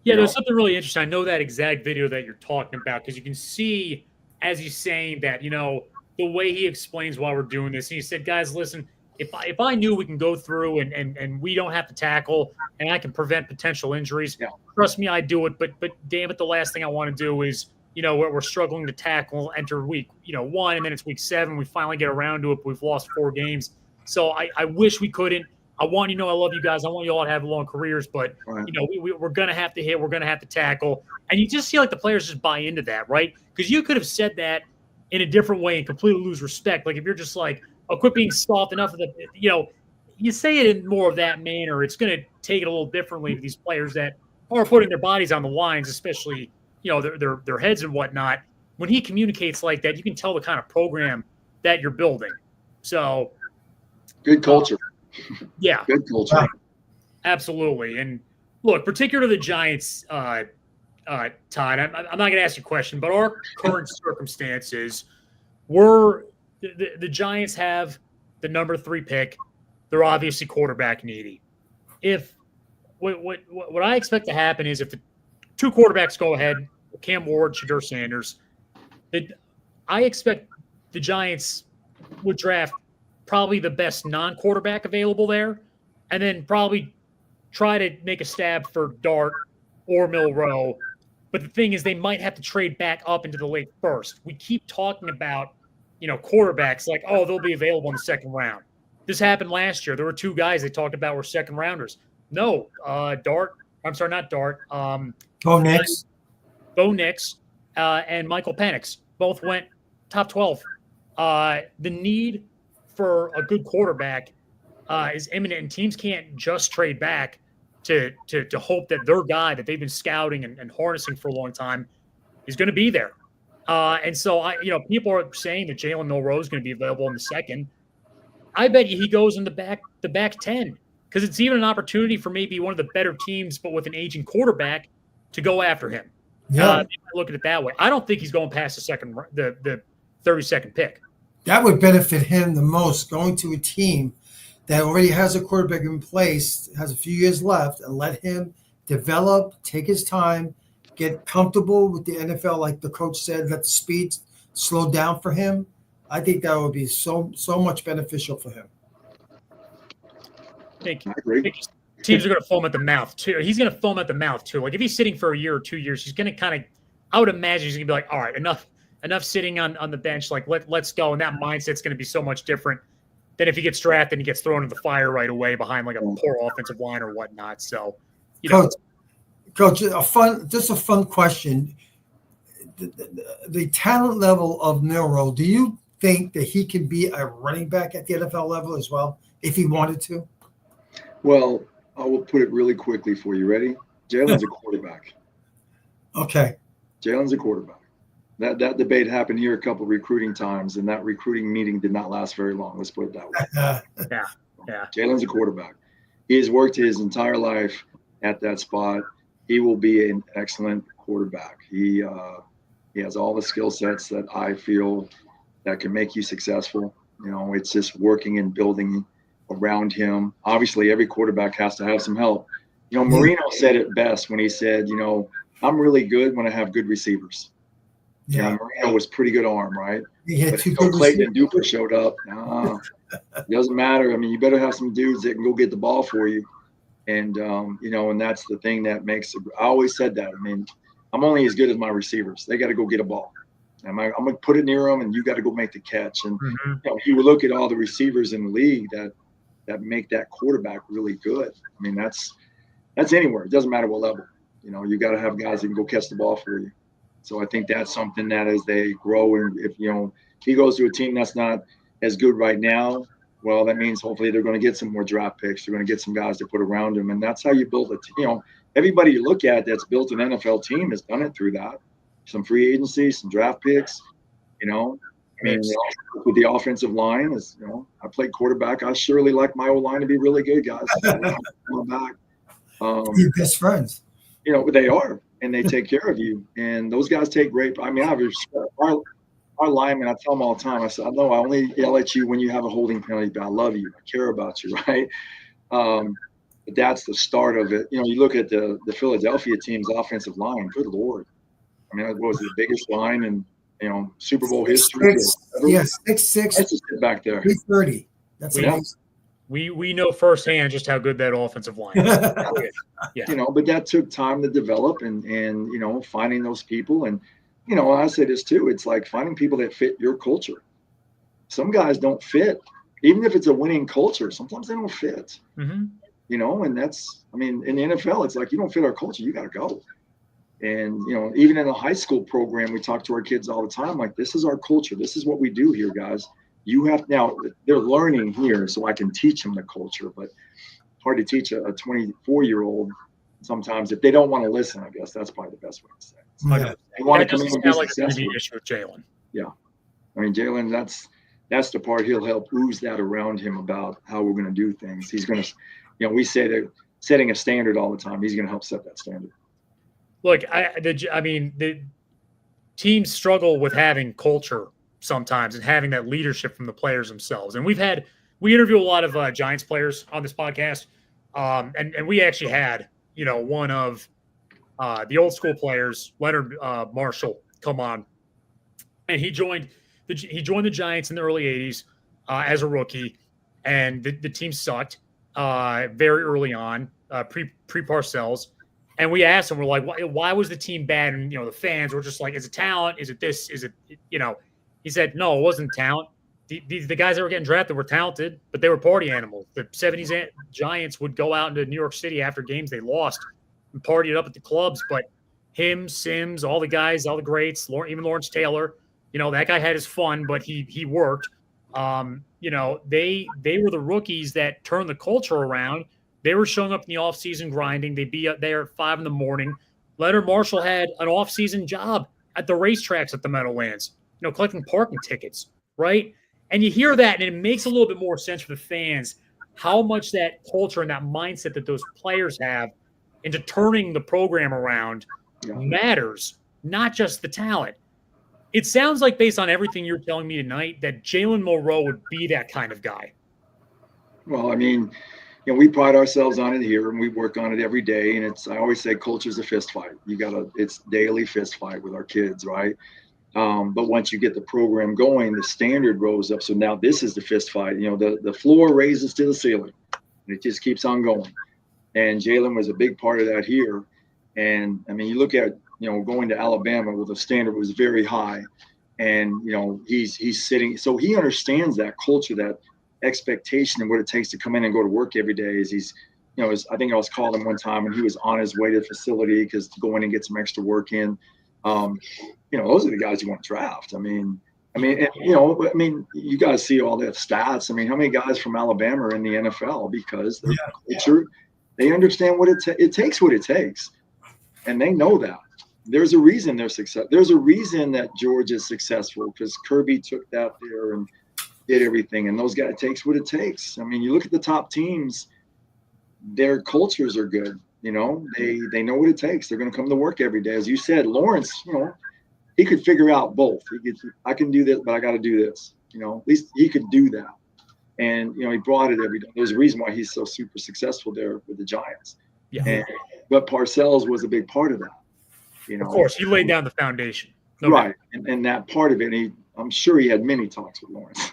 Yeah, there's something really interesting. I know that exact video that you're talking about, because you can see as he's saying that, the way he explains why we're doing this. And he said, guys, listen, if I knew we can go through and we don't have to tackle and I can prevent potential injuries, trust me, I'd do it. But damn it, the last thing I want to do is, we're struggling to tackle, enter week, 1, and then it's week 7. We finally get around to it, but we've lost 4 games. So I wish we couldn't. I want I love you guys. I want you all to have long careers, but
right.
We're going to have to hit. We're going to have to tackle, and you just see like the players just buy into that, right? Because you could have said that in a different way and completely lose respect. Like if you're just like, "Oh, quit being soft enough," of the, you say it in more of that manner. It's going to take it a little differently to these players that are putting their bodies on the lines, especially their heads and whatnot. When he communicates like that, you can tell the kind of program that you're building. So,
good culture.
Yeah.
Good culture.
Absolutely. And look, particular to the Giants, Todd, I'm not going to ask you a question, but our current circumstances were the Giants have the number 3 pick. They're obviously quarterback needy. If what I expect to happen is if the 2 quarterbacks go ahead, Cam Ward, Shedeur Sanders, I expect the Giants would draft probably the best non-quarterback available there, and then probably try to make a stab for Dart or Milroe. But the thing is, they might have to trade back up into the late first. We keep talking about, quarterbacks like, oh, they'll be available in the second round. This happened last year. There were 2 guys they talked about were second rounders. No, not Dart.
Bo Nix.
And Michael Penix both went top 12. The need for a good quarterback is imminent, and teams can't just trade back to hope that their guy that they've been scouting and harnessing for a long time is going to be there. And so people are saying that Jalen Milroe is going to be available in the second. I bet you he goes in the back 10 because it's even an opportunity for maybe one of the better teams, but with an aging quarterback, to go after him.
Yeah.
Look at it that way. I don't think he's going past the 32nd pick.
That would benefit him the most, going to a team that already has a quarterback in place, has a few years left, and let him develop, take his time, get comfortable with the NFL, like the coach said, let the speed slow down for him. I think that would be so much beneficial for him.
I agree. Teams are going to foam at the mouth too. He's going to foam at the mouth too. Like if he's sitting for a year or 2 years, he's going to kind of. I would imagine he's going to be like, all right, enough sitting on the bench. Like let's go. And that mindset's going to be so much different than if he gets drafted and he gets thrown into the fire right away behind like a poor offensive line or whatnot. So,
Coach, a fun question. The talent level of Milroe, do you think that he can be a running back at the NFL level as well if he wanted to?
Well, I will put it really quickly for you. Ready? Jalen's a quarterback.
Okay.
Jalen's a quarterback. That debate happened here a couple of recruiting times, and that recruiting meeting did not last very long. Let's put it that way.
Yeah.
Jalen's a quarterback. He has worked his entire life at that spot. He will be an excellent quarterback. He has all the skill sets that I feel that can make you successful. You know, it's just working and building around him. Obviously, every quarterback has to have some help. You know, Marino said it best when he said, you know, I'm really good when I have good receivers. Yeah, you know, Marino was pretty good arm, right? But until Clayton and Duper showed up, it doesn't matter. I mean, you better have some dudes that can go get the ball for you. And, you know, and that's the thing that makes it. I always said that. I mean, I'm only as good as my receivers. They got to go get a ball. I'm going to put it near them, and you got to go make the catch. And you know, you look at all the receivers in the league that make that quarterback really good. I mean, that's anywhere. It doesn't matter what level. You know, you got to have guys that can go catch the ball for you. So I think that's something that as they grow, and if he goes to a team that's not as good right now, well, that means hopefully they're going to get some more draft picks. They're going to get some guys to put around him, and that's how you build a team. You know, everybody you look at that's built an NFL team has done it through that. Some free agency, some draft picks. You know, I mean, with the offensive line, is I played quarterback. I surely like my O-line to be really good, guys.
Your best friends.
You know, they are, and they take care of you. And those guys take great. I mean, our linemen, I tell them all the time. I said, I know I only yell at you when you have a holding penalty, but I love you. I care about you, right? But that's the start of it. You know, you look at the Philadelphia team's offensive line. Good Lord. I mean, what was the biggest line in Super Bowl history?
6'6".
That's just back there.
330. That's amazing.
We know firsthand just how good that offensive line is. Yeah.
You know, but that took time to develop and finding those people. And, I say this too, it's like finding people that fit your culture. Some guys don't fit. Even if it's a winning culture, sometimes they don't fit.
Mm-hmm.
And that's, I mean, in the NFL, it's like, you don't fit our culture, you got to go. And, even in a high school program, we talk to our kids all the time, like, this is our culture. This is what we do here, guys. You have now, they're learning here, so I can teach them the culture, but it's hard to teach a 24-year-old sometimes if they don't want to listen. I guess that's probably the best way to say it.
Yeah.
They want to come
in
and be
like
successful.
An issue with Jalen.
Yeah. I mean, Jalen, that's the part he'll help ooze that around him about how we're going to do things. He's going to, we say that setting a standard all the time. He's going to help set that standard.
Look, the teams struggle with having culture sometimes and having that leadership from the players themselves. And we interview a lot of Giants players on this podcast. And we actually had, one of the old school players, Leonard Marshall, come on. And he joined the Giants in the early 80s as a rookie. And the team sucked very early on, pre-Parcells. And we asked him, we're like, why was the team bad? And, the fans were just like, is it talent? Is it this? Is it, He said, no, it wasn't talent. The guys that were getting drafted were talented, but they were party animals. The 70s Giants would go out into New York City after games they lost and party it up at the clubs. But him, Sims, all the guys, all the greats, even Lawrence Taylor, that guy had his fun, but he worked. They were the rookies that turned the culture around. They were showing up in the offseason grinding. They'd be up there at 5 a.m. Leonard Marshall had an offseason job at the racetracks at the Meadowlands, collecting parking tickets, right? And you hear that, and it makes a little bit more sense for the fans how much that culture and that mindset that those players have into turning the program around matters, not just the talent. It sounds like, based on everything you're telling me tonight, that Jalen Milroe would be that kind of guy.
Well, I mean, we pride ourselves on it here, and we work on it every day. And I always say, culture's a fist fight. It's daily fist fight with our kids, right? But once you get the program going, the standard rose up. So now this is the fist fight. The floor raises to the ceiling, and it just keeps on going. And Jalen was a big part of that here. And I mean, you look at, going to Alabama, where the standard was very high, and he's sitting. So he understands that culture, that expectation, and what it takes to come in and go to work every day. I think I was calling him one time, and he was on his way to the facility because to go in and get some extra work in. Those are the guys you want to draft. I mean, you got to see all that stats. I mean, how many guys from Alabama are in the NFL because they understand what it takes, what it takes, and they know that. There's a reason they're successful. There's a reason that Georgia's successful, because Kirby took that there and did everything, and those guys, it takes what it takes. I mean, you look at the top teams, their cultures are good. They know what it takes. They're going to come to work every day. As you said, Lawrence, he could figure out both. I can do this, but I got to do this. At least he could do that. And, he brought it every day. There's a reason why he's so super successful there with the Giants.
Yeah.
But Parcells was a big part of that.
Of course, he laid down the foundation.
Right. And that part of it, I'm sure he had many talks with Lawrence,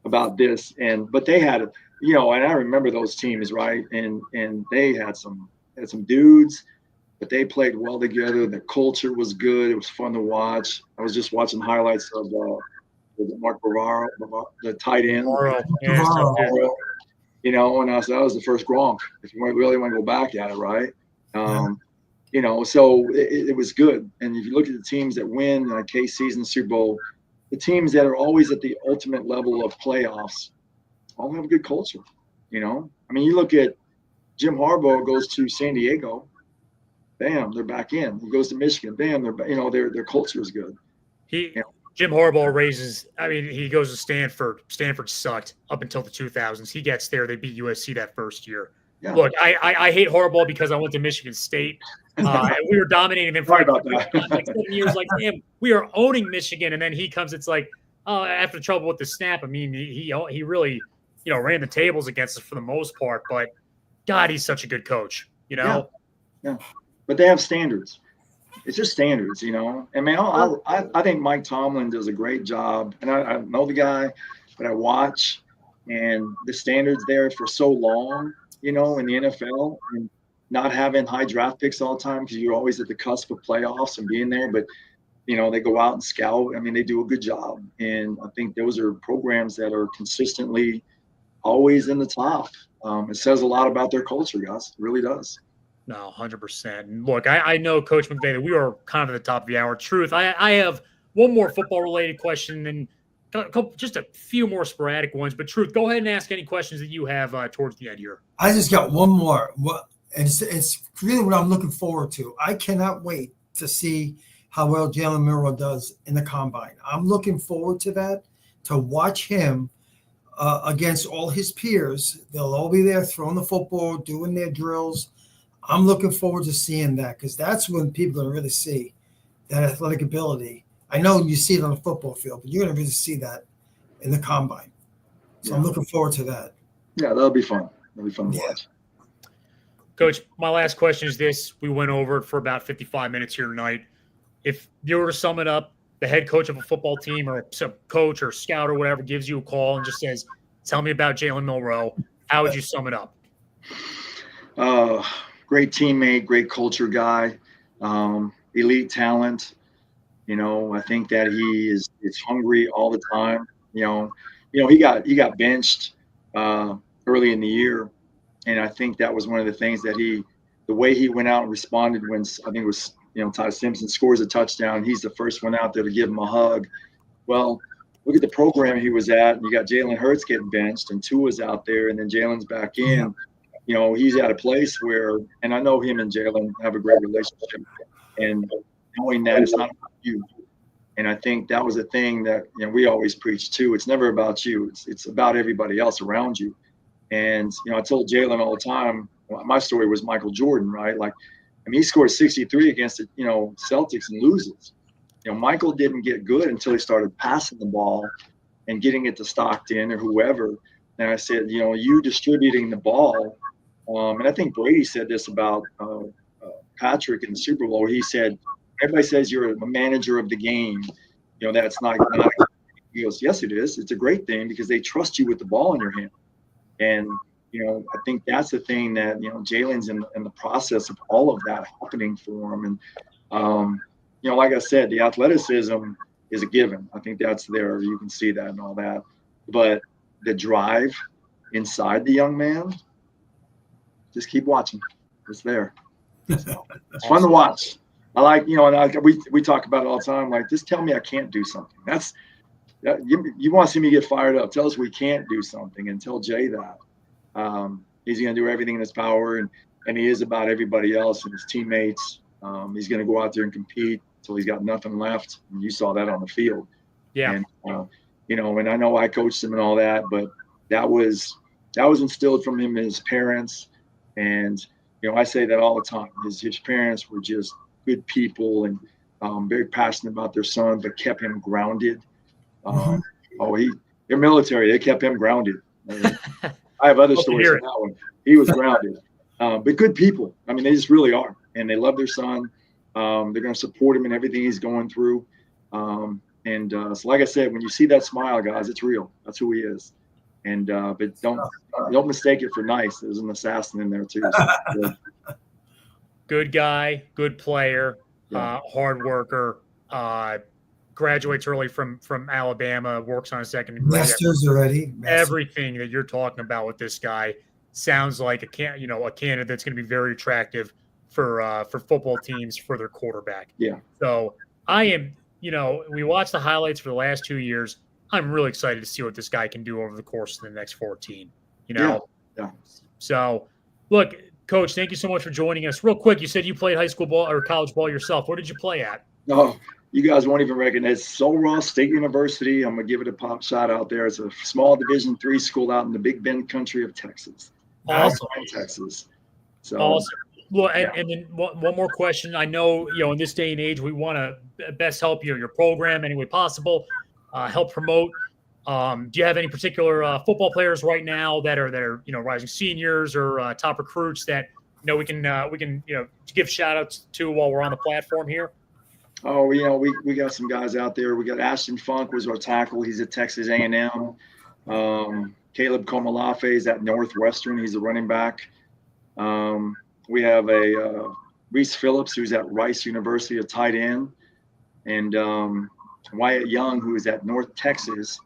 about this. But they had and I remember those teams, right? And they had some dudes, but they played well together. The culture was good. It was fun to watch. I was just watching highlights of Mark Bavaro, the tight end.
Bavaro.
And I said, that was the first Gronk. If you really want to go back at it, right? So it was good. And if you look at the teams that win, like KC's in the Super Bowl, the teams that are always at the ultimate level of playoffs all have a good culture. I mean, you look at Jim Harbaugh goes to San Diego, bam, they're back in. He goes to Michigan, bam, their culture is good.
Jim Harbaugh he goes to Stanford. Stanford sucked up until the 2000s. He gets there, they beat USC that first year. Yeah. Look, I hate Harbaugh because I went to Michigan State. And we were dominating them for like 7 years. Like, damn, we are owning Michigan, and then he comes. It's like, after trouble with the snap. I mean, he really, ran the tables against us for the most part. But God, he's such a good coach.
Yeah. But they have standards. It's just standards, I mean, I think Mike Tomlin does a great job, and I know the guy, but I watch, and the standards there for so long, in the NFL, and not having high draft picks all the time because you're always at the cusp of playoffs and being there. But, they go out and scout. I mean, they do a good job. And I think those are programs that are consistently always in the top. It says a lot about their culture, guys. It really does.
No, 100%. Look, I know, Coach McVay, that we are kind of at the top of the hour. Truth, I have one more football-related question and just a few more sporadic ones. But, Truth, go ahead and ask any questions that you have towards the end here.
I just got one more. It's really what I'm looking forward to. I cannot wait to see how well Jalen Milroe does in the combine. I'm looking forward to that, to watch him against all his peers. They'll all be there throwing the football, doing their drills. I'm looking forward to seeing that because that's when people are going to really see that athletic ability. I know you see it on the football field, but you're going to really see that in the combine. So I'm looking forward to that.
Yeah, that'll be fun. That'll be fun to watch.
Coach, my last question is this. We went over it for about 55 minutes here tonight. If you were to sum it up, the head coach of a football team or some coach or scout or whatever gives you a call and just says, tell me about Jalen Milroe, how would you sum it up?
Great teammate, great culture guy, elite talent. I think that he is hungry all the time. He got benched early in the year. And I think that was one of the things that the way he went out and responded when I think it was, Ty Simpson scores a touchdown. He's the first one out there to give him a hug. Well, look at the program he was at. You got Jalen Hurts getting benched and Tua's out there and then Jalen's back in. He's at a place where, and I know him and Jalen have a great relationship, and knowing that it's not about you And I think that was a thing that, you know, we always preach too. It's never about you. It's about everybody else around you. And, you know, I told Jalen all the time, well, my story was Michael Jordan, right? Like, I mean, he scored 63 against the, you know, Celtics and loses. You know, Michael didn't get good until he started passing the ball and getting it to Stockton or whoever. And I said, you know, you distributing the ball. And I think Brady said this about Patrick in the Super Bowl. He said, everybody says you're a manager of the game. You know, that's not. He goes, yes, it is. It's a great thing because they trust you with the ball in your hand. And, you know, I think that's the thing that, you know, Jalen's in the process of all of that happening for him. And, you know, like I said, the athleticism is a given. I think that's there. You can see that and all that. But the drive inside the young man, just keep watching. It's there. So, it's fun to watch. I like, you know, and we talk about it all the time. Like, just tell me I can't do something. You want to see me get fired up. Tell us we can't do something, and tell Jay that. He's going to do everything in his power, and he is about everybody else and his teammates. He's going to go out there and compete until he's got nothing left. And you saw that on the field. Yeah. And, you know, and I know I coached him and all that, but that was instilled from him and his parents. And, you know, I say that all the time. His parents were just good people and very passionate about their son, but kept him grounded. They're military. They kept him grounded. I have other stories on that one. He was grounded. But good people. I mean, they just really are. And they love their son. They're going to support him in everything he's going through. So like I said, when you see that smile, guys, it's real. That's who he is. And but don't mistake it for nice. There's an assassin in there too. So,
good guy, good player, hard worker. Graduates early from Alabama, works on a second degree.
Masters already.
Everything that you're talking about with this guy sounds like a candidate that's going to be very attractive for football teams for their quarterback.
Yeah.
So I am, you know, we watched the highlights for the last 2 years. I'm really excited to see what this guy can do over the course of the next 14. You know.
Yeah.
So, look, Coach, thank you so much for joining us. Real quick, you said you played high school ball or college ball yourself. Where did you play at?
No, you guys won't even recognize Sul Ross State University. I'm gonna give it a pop shot out there. It's a small Division III school out in the Big Bend country of Texas.
Awesome.
Texas. So
awesome. Well, and then one more question. I know, you know, in this day and age, we want to best help your program any way possible, help promote. Do you have any particular football players right now that are you know, rising seniors or top recruits that, you know, we can you know, give shout outs to while we're on the platform here?
Oh, you know, we got some guys out there. We got Ashton Funk was our tackle. He's at Texas A&M. Caleb Komalafe is at Northwestern. He's a running back. We have a Reese Phillips, who's at Rice University, a tight end. And Wyatt Young, who is at North Texas.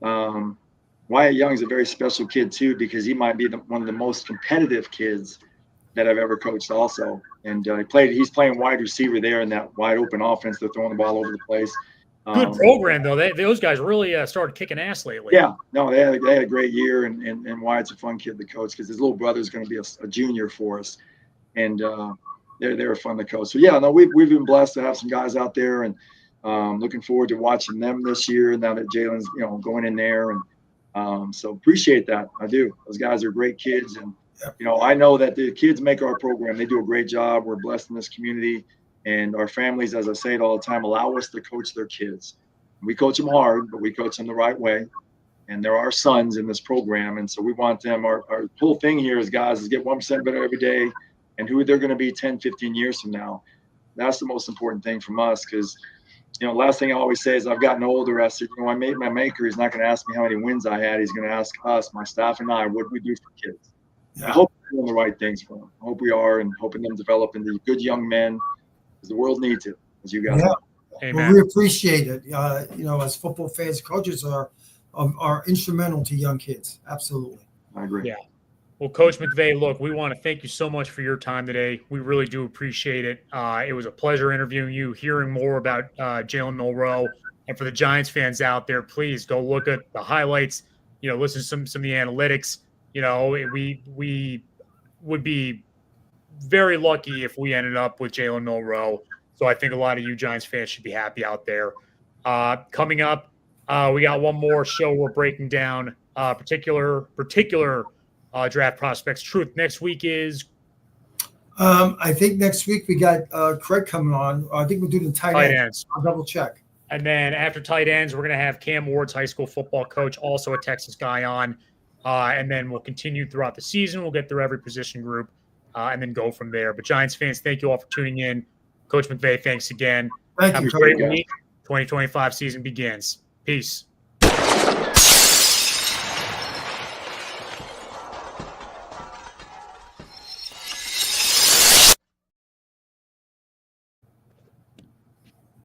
Wyatt Young is a very special kid, too, because he might be one of the most competitive kids that I've ever coached also. And he's playing wide receiver there in that wide open offense. They're throwing the ball over the place.
Good program, though. Those guys really started kicking ass lately.
Yeah, no, they had a great year, and Wyatt's a fun kid to coach because his little brother's going to be a junior for us, and they're fun to coach. So yeah, no, we've been blessed to have some guys out there, and looking forward to watching them this year. Now that Jalen's going in there, and so appreciate that. I do. Those guys are great kids, and I know that the kids make our program. They do a great job. We're blessed in this community. And our families, as I say it all the time, allow us to coach their kids. We coach them hard, but we coach them the right way. And they're our sons in this program. And so we want them, our whole thing here is, guys, is get 1% better every day and who they're going to be 10, 15 years from now. That's the most important thing from us because, last thing I always say is I've gotten older. I said, my maker is not going to ask me how many wins I had. He's going to ask us, my staff and I, what do we do for kids? Yeah. I hope we're doing the right things for them. I hope we are, and hoping them develop into good young men. The world needs it, as you guys know.
Well, we appreciate it. As football fans, coaches are instrumental to young kids. Absolutely.
I agree.
Yeah. Well, Coach McVay, look, we want to thank you so much for your time today. We really do appreciate it. It was a pleasure interviewing you, hearing more about Jalen Milroe. And for the Giants fans out there, please go look at the highlights, listen to some of the analytics. We would be very lucky if we ended up with Jalen Milroe. So I think a lot of you Giants fans should be happy out there. Coming up, we got one more show we're breaking down particular draft prospects. Truth, next week is
I think next week we got Craig coming on. I think we're doing the tight
ends.
I'll double check.
And then after tight ends, we're going to have Cam Ward's high school football coach, also a Texas guy, on. And then we'll continue throughout the season. We'll get through every position group and then go from there. But Giants fans, thank you all for tuning in. Coach McVay, thanks again.
Thank
Have
you.
a great week. 2025 season begins. Peace.